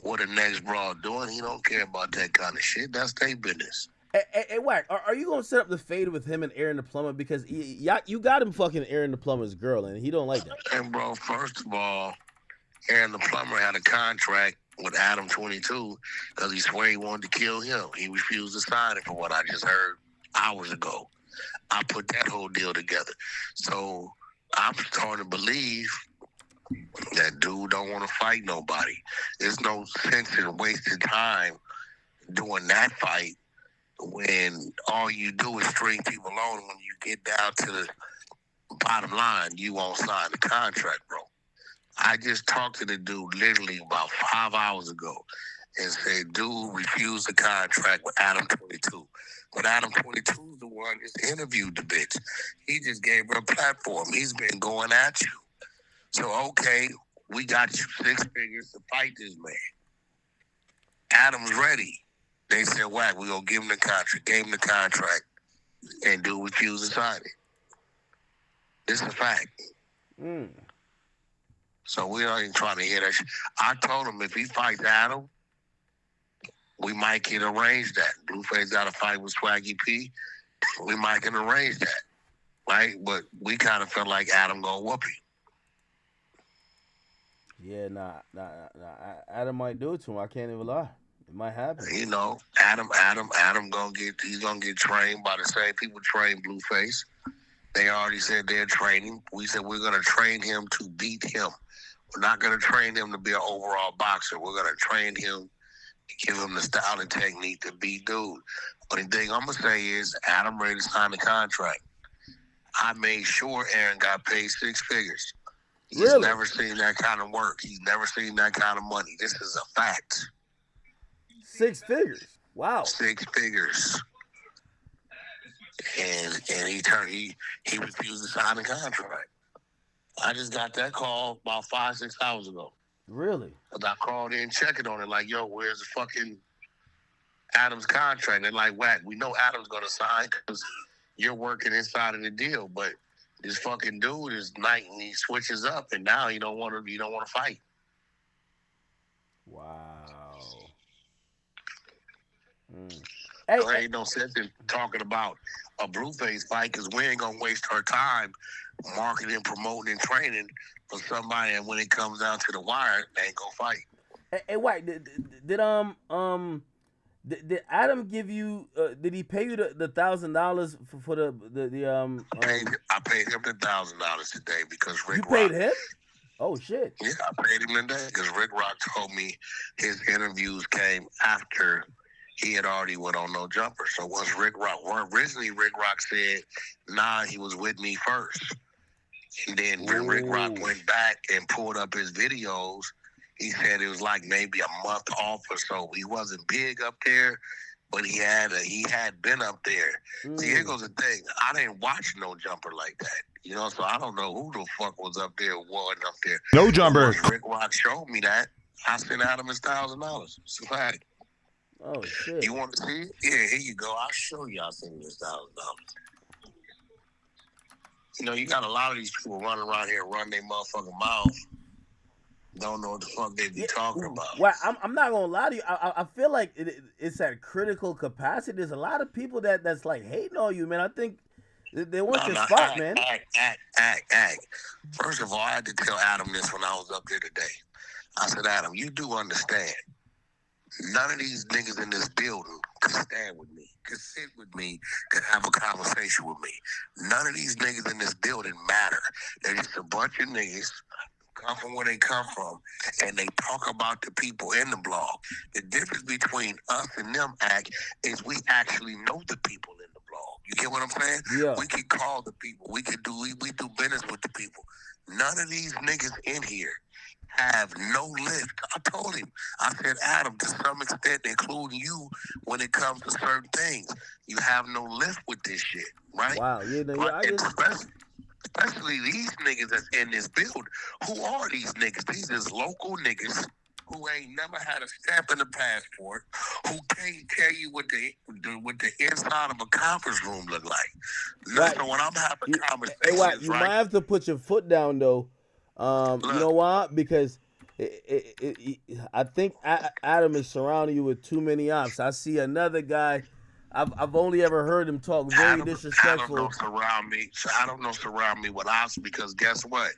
what the next broad doing. He don't care about that kind of shit. That's their business. Hey, Wack, are you gonna set up the fade with him and Aaron the plumber? Because you got him fucking Aaron the plumber's girl, and he don't like that. And bro, first of all, Aaron the plumber had a contract with Adam 22 because he swear he wanted to kill him. He refused to sign it, for what I just heard hours ago. I put that whole deal together. So I'm starting to believe that dude don't want to fight nobody. There's no sense in wasting time doing that fight when all you do is string people on. When you get down to the bottom line, you won't sign the contract, bro. I just talked to the dude literally about 5 hours ago and said, dude refused the contract with Adam 22. But Adam 22 is the one that interviewed the bitch. He just gave her a platform. He's been going at you. So, okay, we got you 6 figures to fight this man. Adam's ready. They said, Wack, we're going to give him the contract. Gave him the contract, and dude refused to sign it. It's a fact. So we ain't even trying to hear that shit. I told him if he fights Adam, we might can arrange that. Blueface got a fight with Swaggy P. We might can arrange that, right? But we kind of felt like Adam gonna whoop him. Yeah, nah. Adam might do it to him. I can't even lie. It might happen. You know, Adam he's gonna get trained by the same people train Blueface. They already said they're training. We said we're gonna train him to beat him. We're not gonna train him to be an overall boxer. We're gonna train him to give him the style and technique to beat dude. Only thing I'm gonna say is Adam ready to sign the contract. I made sure Aaron got paid 6 figures. He's never seen that kind of work. He's never seen that kind of money. This is a fact. 6 figures. Wow. 6 figures. And he refused to sign the contract. I just got that call about 5-6 hours ago. Really? I called in checking on it like, yo, where's the fucking Adam's contract? And like, Wack, we know Adam's gonna sign because you're working inside of the deal, but this fucking dude is night and he switches up, and now you don't want to fight. Wow. Hey, there ain't no sense in talking about a Blueface fight because we ain't gonna waste our time marketing, promoting, and training for somebody, and when it comes down to the wire, they ain't gonna fight. Hey, Wack, did Adam give you? Did he pay you the $1,000 for the? I paid him the $1,000 today because Rick. You paid him? Oh shit! Yeah, I paid him today because Rick Rock told me his interviews came after he had already went on No Jumper. So once originally Rick Rock said, nah, he was with me first. And then when Rick Rock went back and pulled up his videos, he said it was like maybe a month off or so. He wasn't big up there, but he had been up there. See, here goes the thing. I didn't watch No Jumper like that. You know, so I don't know who the fuck was up there, wasn't up there. No Jumper. Once Rick Rock showed me that, I sent Adam his $1,000. It's a fact. Oh shit! You want to see it? Yeah, here you go. I'll show you. I'll send you his $1,000. You know, you got a lot of these people running around here, running their motherfucking mouth. Don't know what the fuck they be talking about. Well, I'm not gonna lie to you. I feel like it's at critical capacity. There's a lot of people that's like hating on you, man. I think they want your spot, man. Act. First of all, I had to tell Adam this when I was up there today. I said, Adam, you do understand. None of these niggas in this building could stand with me, could sit with me, could have a conversation with me. None of these niggas in this building matter. They're just a bunch of niggas come from where they come from, and they talk about the people in the blog. The difference between us and them, is we actually know the people in the blog. You get what I'm saying? Yeah. We can call the people. We do business with the people. None of these niggas in here have no lift. I told him, I said, Adam, to some extent, including you, when it comes to certain things, you have no lift with this shit, right? Wow. Yeah, Especially these niggas that's in this build. Who are these niggas? These is local niggas who ain't never had a stamp in the passport, who can't tell you what the inside of a conference room look like. Right. So when I'm having conversations, hey, Wack, you might have to put your foot down though. You know why? Because I think Adam is surrounding you with too many ops. I see another guy. I've only ever heard him talk very disrespectful. Adam don't surround me with ops because guess what?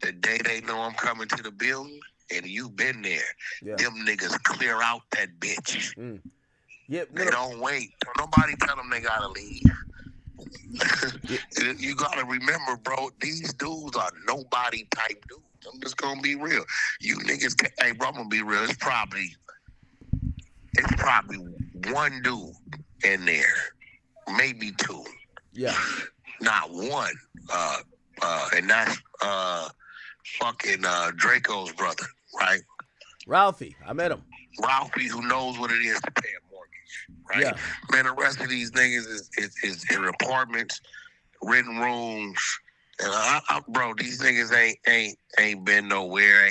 The day they know I'm coming to the building and you've been there, them niggas clear out that bitch. Yep, they don't wait. Nobody tell them they gotta leave. You gotta remember, bro, these dudes are nobody type dudes. I'm just gonna be real. You niggas, hey, bro, I'm gonna be real. It's probably one dude in there, maybe two. Yeah. Not one. And that's fucking Draco's brother, right? Ralphie, I met him. Ralphie, who knows what it is to pay a mortgage, right? Yeah. Man, the rest of these niggas is in apartments, renting rooms, and bro, these niggas ain't been nowhere.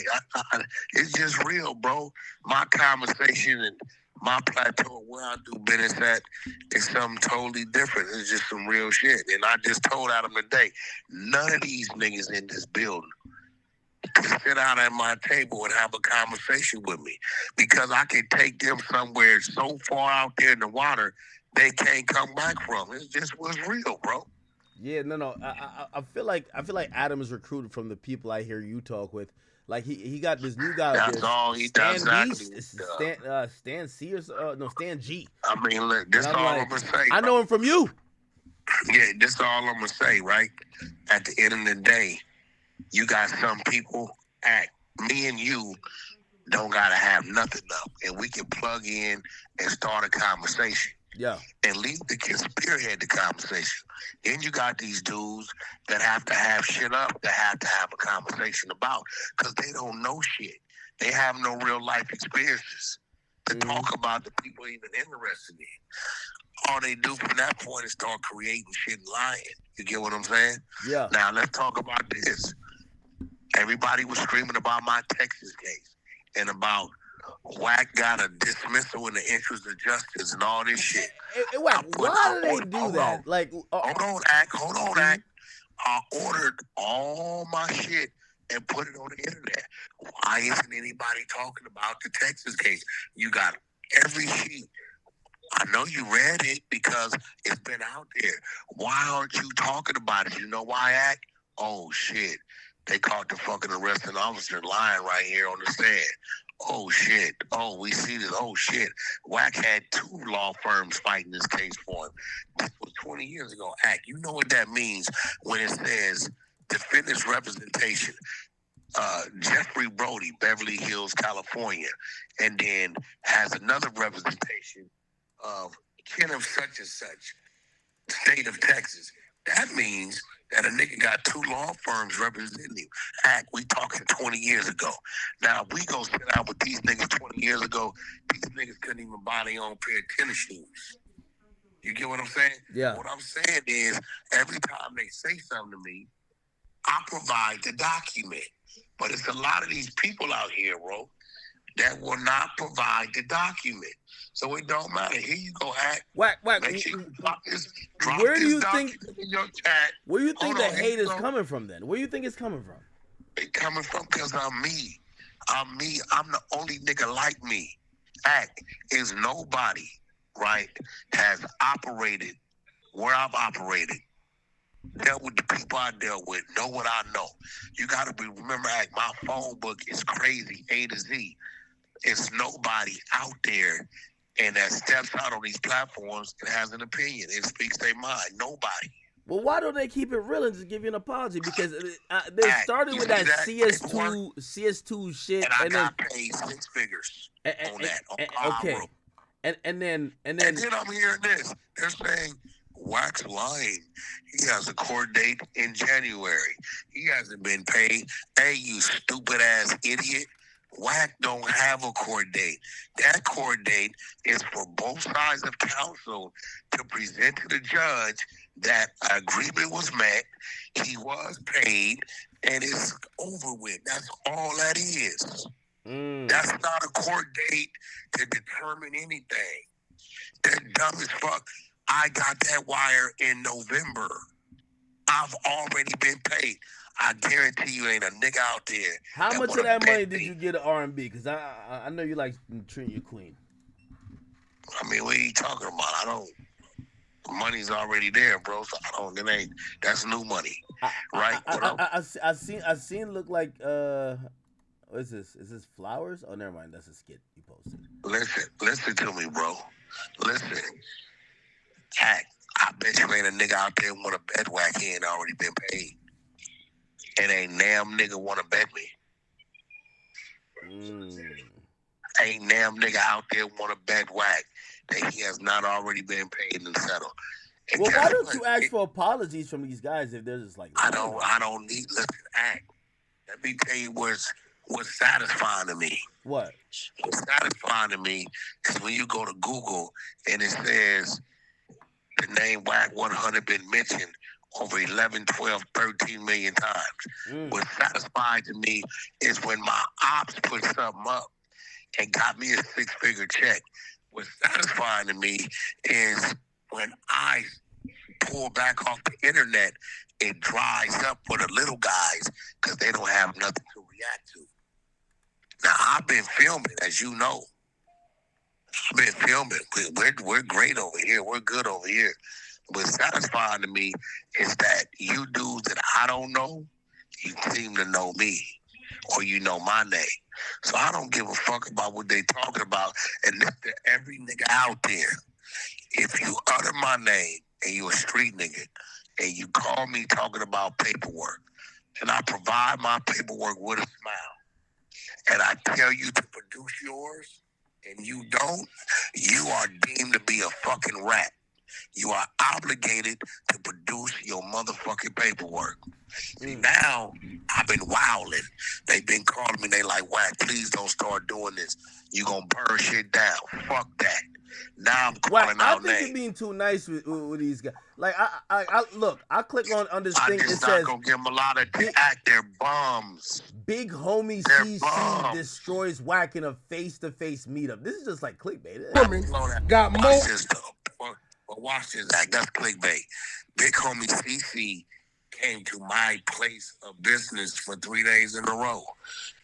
It's just real, bro. My conversation and my plateau where I do business at is something totally different. It's just some real shit. And I just told Adam today, none of these niggas in this building can sit down at my table and have a conversation with me because I can take them somewhere so far out there in the water they can't come back from. It's just what's real, bro. Yeah, no. I feel like Adam is recruited from the people I hear you talk with. Like he got this new guy out there, That's all he does. Stan B, Exactly. Stan C or no Stan G, I mean, look, and this I'm all I'm like, gonna say, I bro. know him from you. Yeah, this all I'm gonna say, right? At the end of the day, you got some people act. Me and you don't gotta have nothing up, and we can plug in and start a conversation. Yeah, And leave the kid spearhead the conversation. Then you got these dudes that have to have shit up that have to have a conversation about because they don't know shit. They have no real life experiences to talk about the people even interested in. All they do from that point is start creating shit and lying. You get what I'm saying? yeah. Now let's talk about this. Everybody was screaming about my Texas case and about Wack got a dismissal in the interest of justice and all this shit. Why do they do that? Like, Hold on, Act. I ordered all my shit and put it on the internet. Why isn't anybody talking about the Texas case? You got every sheet. I know you read it because it's been out there. Why aren't you talking about it? You know why, Act? Oh, shit. They caught the fucking arresting officer lying right here on the stand. Oh, shit. Oh, we see this. Oh, shit. Wack had 2 law firms fighting this case for him. This was 20 years ago. Act, you know what that means when it says defendant's representation. Jeffrey Brody, Beverly Hills, California, and then has another representation of Kenneth such and such, state of Texas. That means that a nigga got 2 law firms representing him. Act, we talking 20 years ago. Now, if we go sit out with these niggas 20 years ago, these niggas couldn't even buy their own pair of tennis shoes. You get what I'm saying? Yeah. What I'm saying is, every time they say something to me, I provide the document. But it's a lot of these people out here, bro, that will not provide the document. So it don't matter. Here you go, Act. Wack. Make sure you drop this document in your chat. Where do you think the hate is coming from then? Where do you think it's coming from? It's coming from because I'm me. I'm me. I'm the only nigga like me. Act is nobody, right, has operated where I've operated. Dealt with the people I dealt with, know what I know. You gotta remember, Act, my phone book is crazy, A to Z. It's nobody out there and that steps out on these platforms and has an opinion and speaks their mind. Nobody. Well, why don't they keep it real and just give you an apology? Because they started with that CS2 shit, and I got paid 6 figures on that. Okay, and then I'm hearing this. They're saying Wack's lying. He has a court date in January. He hasn't been paid. Hey, you stupid ass idiot. Wack don't have a court date. That court date is for both sides of counsel to present to the judge that agreement was met, he was paid, and it's over with. That's all that is. That's not a court date to determine anything. They're dumb as fuck. I got that wire in November. I've already been paid. I guarantee you ain't a nigga out there. How much of that money did you get at R&B? Because I know you like treating your queen. I mean, what are you talking about? I don't. Money's already there, bro. So I don't. It ain't. That's new money, right? I seen look like what is this? Is this flowers? Oh, never mind. That's a skit you posted. Listen to me, bro. Listen. Act. I bet you ain't a nigga out there want to bet Wack. He ain't already been paid. And ain't damn nigga want to bet me. Ain't damn nigga out there want to bet Wack that he has not already been paid and settled. And well, why don't you ask for apologies from these guys if they're just like? I don't need. Listen, Act. Let me tell you what's satisfying to me. What? What's satisfying to me is when you go to Google and it says the name Wack 100 been mentioned over 11, 12, 13 million times. What's satisfying to me is when my ops put something up and got me a 6-figure check. What's satisfying to me is when I pull back off the internet, it dries up for the little guys because they don't have nothing to react to. Now, I've been filming, as you know. I've been filming. We're great over here. We're good over here. what's satisfying to me is that you dudes that I don't know, you seem to know me, or you know my name. So I don't give a fuck about what they talking about. And if to every nigga out there, if you utter my name and you a street nigga and you call me talking about paperwork, and I provide my paperwork with a smile, and I tell you to produce yours, and you don't, you are deemed to be a fucking rat. You are obligated to produce your motherfucking paperwork. See, now I've been wilding. They've been calling me. They like, Wack, please don't start doing this. You gonna burn shit down. Fuck that. Now I'm calling out names. I think you're being too nice with these guys. Like, I look. I click on this thing. I'm It just not says gonna give them a lot of act. They're bums. Big homie They're CC bums. destroys Wack in a face-to-face meetup. This is just like clickbait. Women got more. Watch this, though. But watch this, Act. That's clickbait. Big homie CC came to my place of business for 3 days in a row.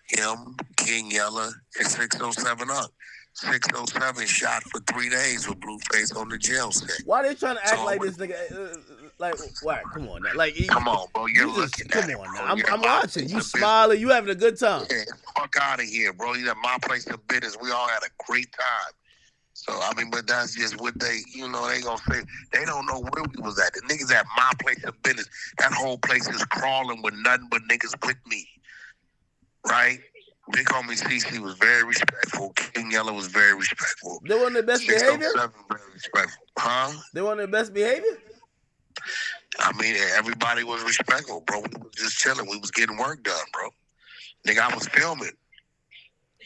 Him, King Yella, and 607 up. 607 shot for 3 days with Blueface on the jail set. Why they trying to act like this nigga? Like, Wack, come on now. Like, come on, bro. You're looking at it, come on bro. now. I'm watching. You smiling. You having a good time. Yeah, fuck out of here, bro. You at my place of business. We all had a great time. So, I mean, but that's just what they, you know, they gonna say. They don't know where we was at. The niggas at my place of business. That whole place is crawling with nothing but niggas with me. Right? Big homie CC was very respectful. King Yellow was very respectful. They weren't their best behavior? Very respectful. Huh? They weren't their best behavior? I mean, everybody was respectful, bro. We was just chilling. We was getting work done, bro. Nigga, I was filming.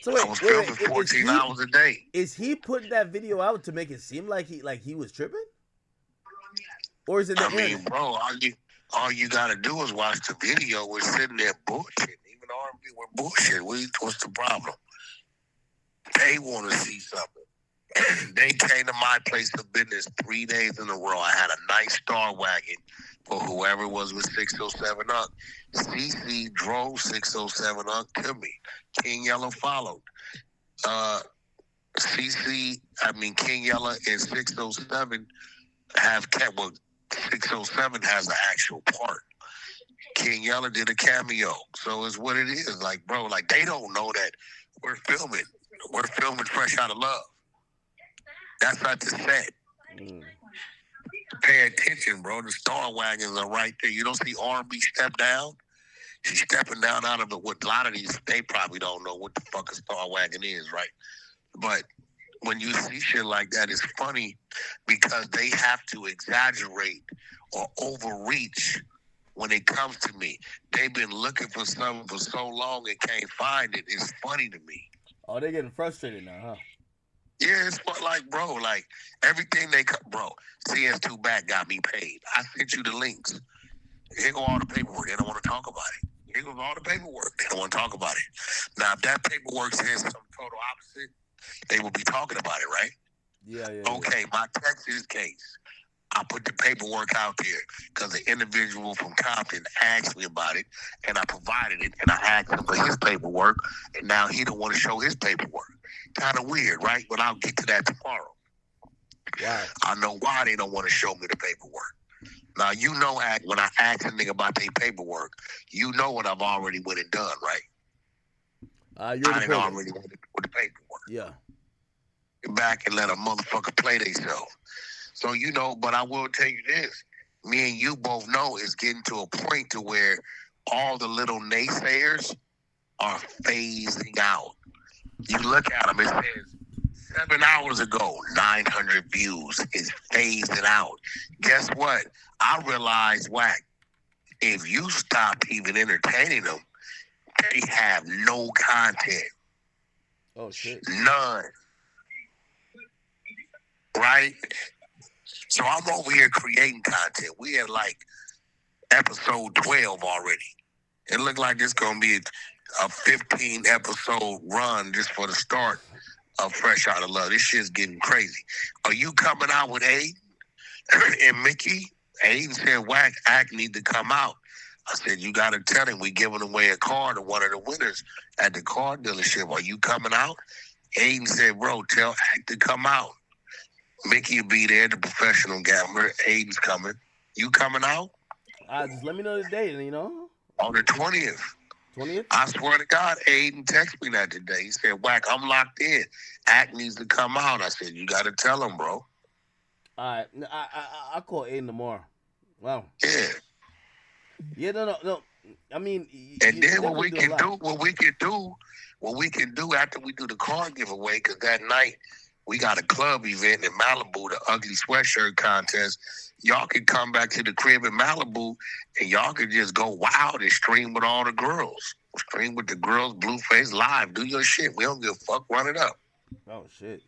So wait, I was filming 14 hours a day. Is he putting that video out to make it seem like he was tripping? Or is it the mean, bro, all you gotta do is watch the video. We're sitting there bullshit. Even R&B, we're bullshit. What's the problem? They want to see something. They came to my place of business 3 days in a row. I had a nice Star Wagon for whoever was with 607 up. CC drove 607 up to me. King Yellow followed. King Yellow and 607 have kept. Well, 607 has an actual part. King Yellow did a cameo, so it's what it is. Like, bro, like they don't know that we're filming. We're filming Fresh Out of Love. That's not the set. Pay attention, bro. The Star Wagons are right there. You don't see R&B step down. She's stepping down out of it. What a lot of these, they probably don't know what the fuck a Star Wagon is, right? But when you see shit like that, it's funny because they have to exaggerate or overreach when it comes to me. They've been looking for something for so long and can't find it. It's funny to me. Oh, they're getting frustrated now, huh? Yeah, it's like, bro, like everything bro, CS2 Back got me paid. I sent you the links. Here go all the paperwork. They don't want to talk about it. Here goes all the paperwork. They don't want to talk about it. Now, if that paperwork says some total opposite, they will be talking about it, right? Yeah. Okay, my Texas case, I put the paperwork out there because the individual from Compton asked me about it, and I provided it, and I asked him for his paperwork, and now he don't want to show his paperwork. Kind of weird, right? But I'll get to that tomorrow. Wow. I know why they don't want to show me the paperwork. Now, you know, when I ask a nigga about their paperwork, you know what I've already went and done, right? I didn't already went with the paperwork. Yeah. Get back and let a motherfucker play themselves. So, you know, but I will tell you this. Me and you both know it's getting to a point to where all the little naysayers are phasing out. You look at them, it says 7 hours ago, 900 views. It's phasing out. Guess what? I realized, Wack, if you stop even entertaining them, they have no content. Oh, shit. None. Right? So I'm over here creating content. We had like episode 12 already. It looked like it's going to be a 15 episode run just for the start of Fresh Out of Love. This shit's getting crazy. Are you coming out with Aiden and Mickey? Aiden said, Wack, Act need to come out. I said, you got to tell him we giving away a car to one of the winners at the car dealership. Are you coming out? Aiden said, bro, tell Act to come out. Mickey will be there, the professional gambler. Aiden's coming. You coming out? Just let me know the date, and On the 20th. 20th. I swear to God, Aiden texted me that today. He said, Wack, I'm locked in. Act needs to come out. I said, you got to tell him, bro. All right, I'll call Aiden tomorrow. Wow. Yeah. Yeah, no. I mean, And then what we can do after we do the car giveaway, because that night we got a club event in Malibu, the ugly sweatshirt contest. Y'all can come back to the crib in Malibu and y'all can just go wild and stream with all the girls. Stream with the girls, Blueface live. Do your shit. We don't give a fuck. Run it up. Oh shit,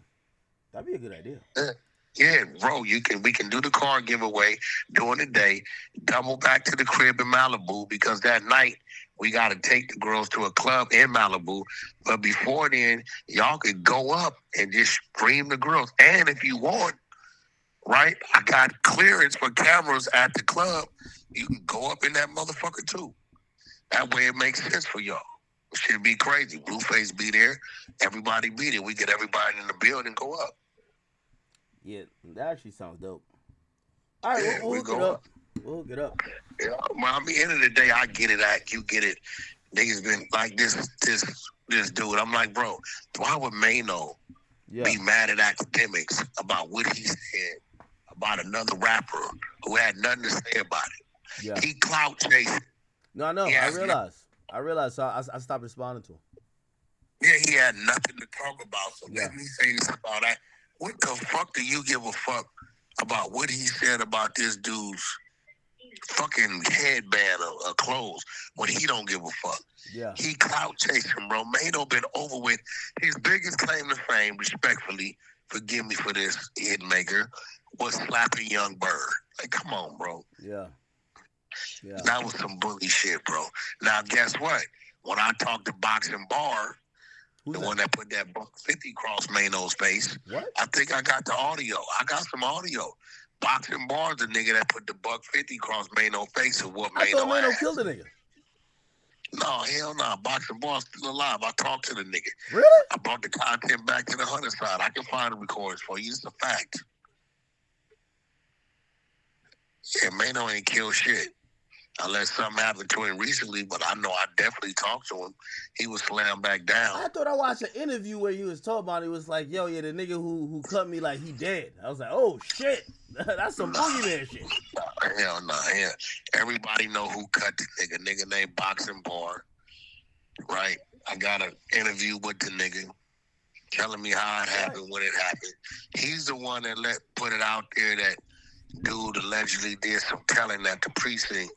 that'd be a good idea. Yeah, bro, we can do the car giveaway during the day, double back to the crib in Malibu, because that night we got to take the girls to a club in Malibu. But before then, y'all could go up and just stream the girls. And if you want, right, I got clearance for cameras at the club. You can go up in that motherfucker too. That way it makes sense for y'all. Should be crazy. Blueface be there. Everybody be there. We get everybody in the building, go up. Yeah, that actually sounds dope. All right, Yeah, we'll hook it up. We'll hook it up. Yeah, well, I mean, end of the day, I get it. You get it. Niggas been like this dude. I'm like, bro, why would Mano be mad at Akademiks about what he said about another rapper who had nothing to say about it? Yeah. He clout chasing. No, I realized. So I stopped responding to him. Yeah, he had nothing to talk about. So let me say this about that. What the fuck do you give a fuck about what he said about this dude's fucking headband or clothes when he don't give a fuck? Yeah. He clout chasing, bro. Mano been over with. His biggest claim to fame, respectfully, forgive me for this, hitmaker, was slapping Young Bird. Like, come on, bro. Yeah. That was some bully shit, bro. Now, guess what? When I talked to Boxing Bar, the one that put that buck 50 across Mano's face. What? I think I got the audio. I got some audio. Boxing Bar's the nigga that put the buck 50 across Mano's face and what Mano I thought Mano killed the nigga. No, hell no. Boxing Bar's still alive. I talked to the nigga. Really? I brought the content back to the Hunter side. I can find the recordings for you. It's a fact. Yeah, Mano ain't killed shit. Unless something happened to him recently, but I know I definitely talked to him. He was slammed back down. I thought I watched an interview where he was talking about it. He was like, yo, yeah, the nigga who cut me, like, he dead. I was like, oh, shit. That's some boogeyman shit. Hell no. Yeah. Everybody know who cut the nigga. Nigga named Boxing Bar. Right? I got an interview with the nigga telling me how it happened, when it happened. He's the one that put it out there that dude allegedly did some telling at the precinct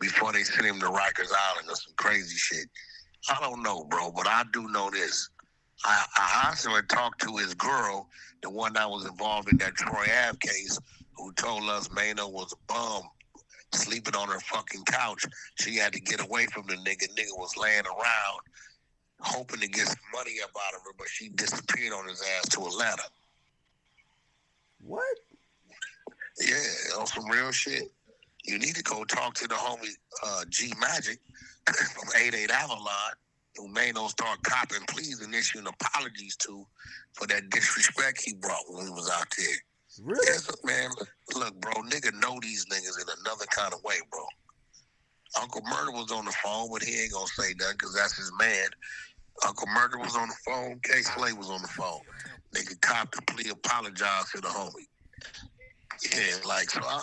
before they sent him to Rikers Island or some crazy shit. I don't know, bro, but I do know this. I also talked to his girl, the one that was involved in that Troy Ave case, who told us Mano was a bum sleeping on her fucking couch. She had to get away from the nigga. Nigga was laying around hoping to get some money up out of her, but she disappeared on his ass to Atlanta. What? Yeah, on some real shit. You need to go talk to the homie G Magic from 88 Avalon, who Mano start copping pleas and issuing apologies to for that disrespect he brought when he was out there. Really? Yes, man, look, bro, nigga know these niggas in another kind of way, bro. Uncle Murder was on the phone, but he ain't gonna say nothing because that's his man. Uncle Murder was on the phone. K. Slay was on the phone. Nigga copped a plea, apologized to the homie. Yeah, like, so I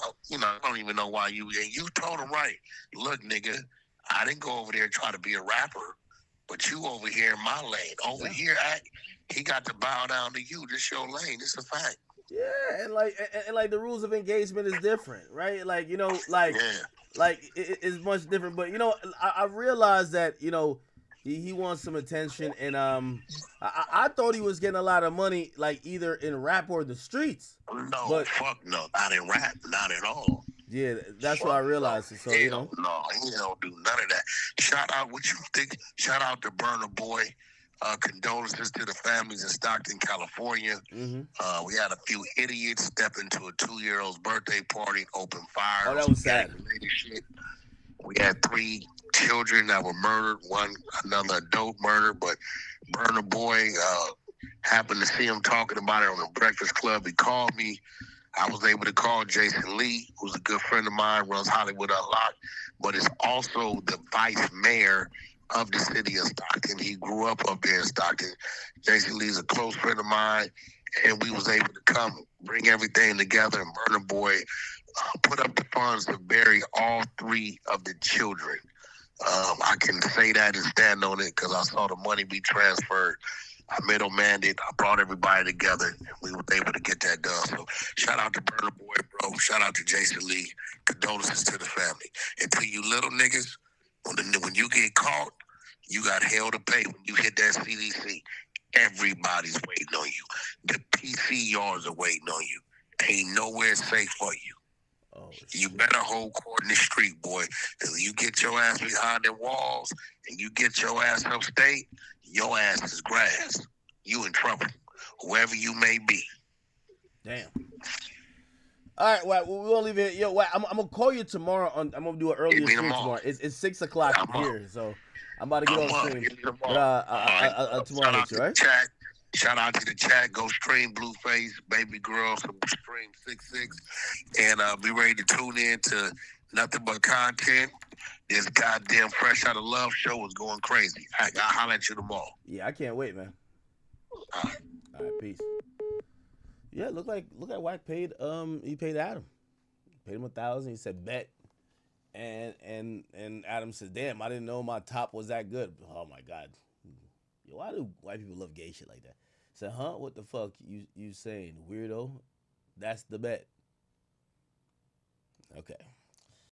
don't even know why you told him right. Look, nigga, I didn't go over there and try to be a rapper, but you over here in my lane. Over here, he got to bow down to you. This your lane. This a fact. Yeah, and like the rules of engagement is different, right? Like, it's much different. But I realized that he wants some attention, and I thought he was getting a lot of money, like either in rap or the streets. No, but fuck no, not in rap, not at all. Yeah, that's what I realized. So no, he don't do none of that. Shout out, what you think? Shout out to Burner Boy. Condolences to the families in Stockton, California. Mm-hmm. We had a few idiots step into a 2-year-old's birthday party, open fire. Oh, that was sad. Shit. We had 3 children that were murdered, another adult murder, but Burner Boy Happened to see him talking about it on the Breakfast Club. He called me. I was able to call Jason Lee, who's a good friend of mine, runs Hollywood Unlocked, but is also the vice mayor of the city of Stockton. He grew up there in Stockton. Jason Lee's a close friend of mine, and we was able to come bring everything together. And Burna Boy put up the funds to bury all three of the children. I can say that and stand on it because I saw the money be transferred. I middlemanned it. I brought everybody together, and we were able to get that done. So shout out to Burna Boy, bro. Shout out to Jason Lee. Condolences to the family. And to you little niggas, when you get caught, you got hell to pay when you hit that CDC. Everybody's waiting on you. The PC yards are waiting on you. Ain't nowhere safe for you. Oh, you better hold court in the street, boy. If you get your ass behind the walls and you get your ass upstate, your ass is grass. You in trouble, whoever you may be. Damn. All right, well, we're gonna leave it. Yo, I'm gonna call you tomorrow. I'm gonna do an earlier stream tomorrow. It's 6 o'clock here, so I'm about to get on stream. But tomorrow hits you, right? Chat. Shout out to the chat. Go stream Blueface, Baby Girl, stream 6-6, and be ready to tune in to nothing but content. This goddamn Fresh Out of Love show is going crazy. I'll holler at you tomorrow. Yeah, I can't wait, man. All right, peace. Yeah, look like Wack paid he paid Adam. Paid him $1,000. He said bet. And Adam said, damn, I didn't know my top was that good. Oh my God. Yo, why do white people love gay shit like that? I said, huh? What the fuck you saying, weirdo? That's the bet. Okay.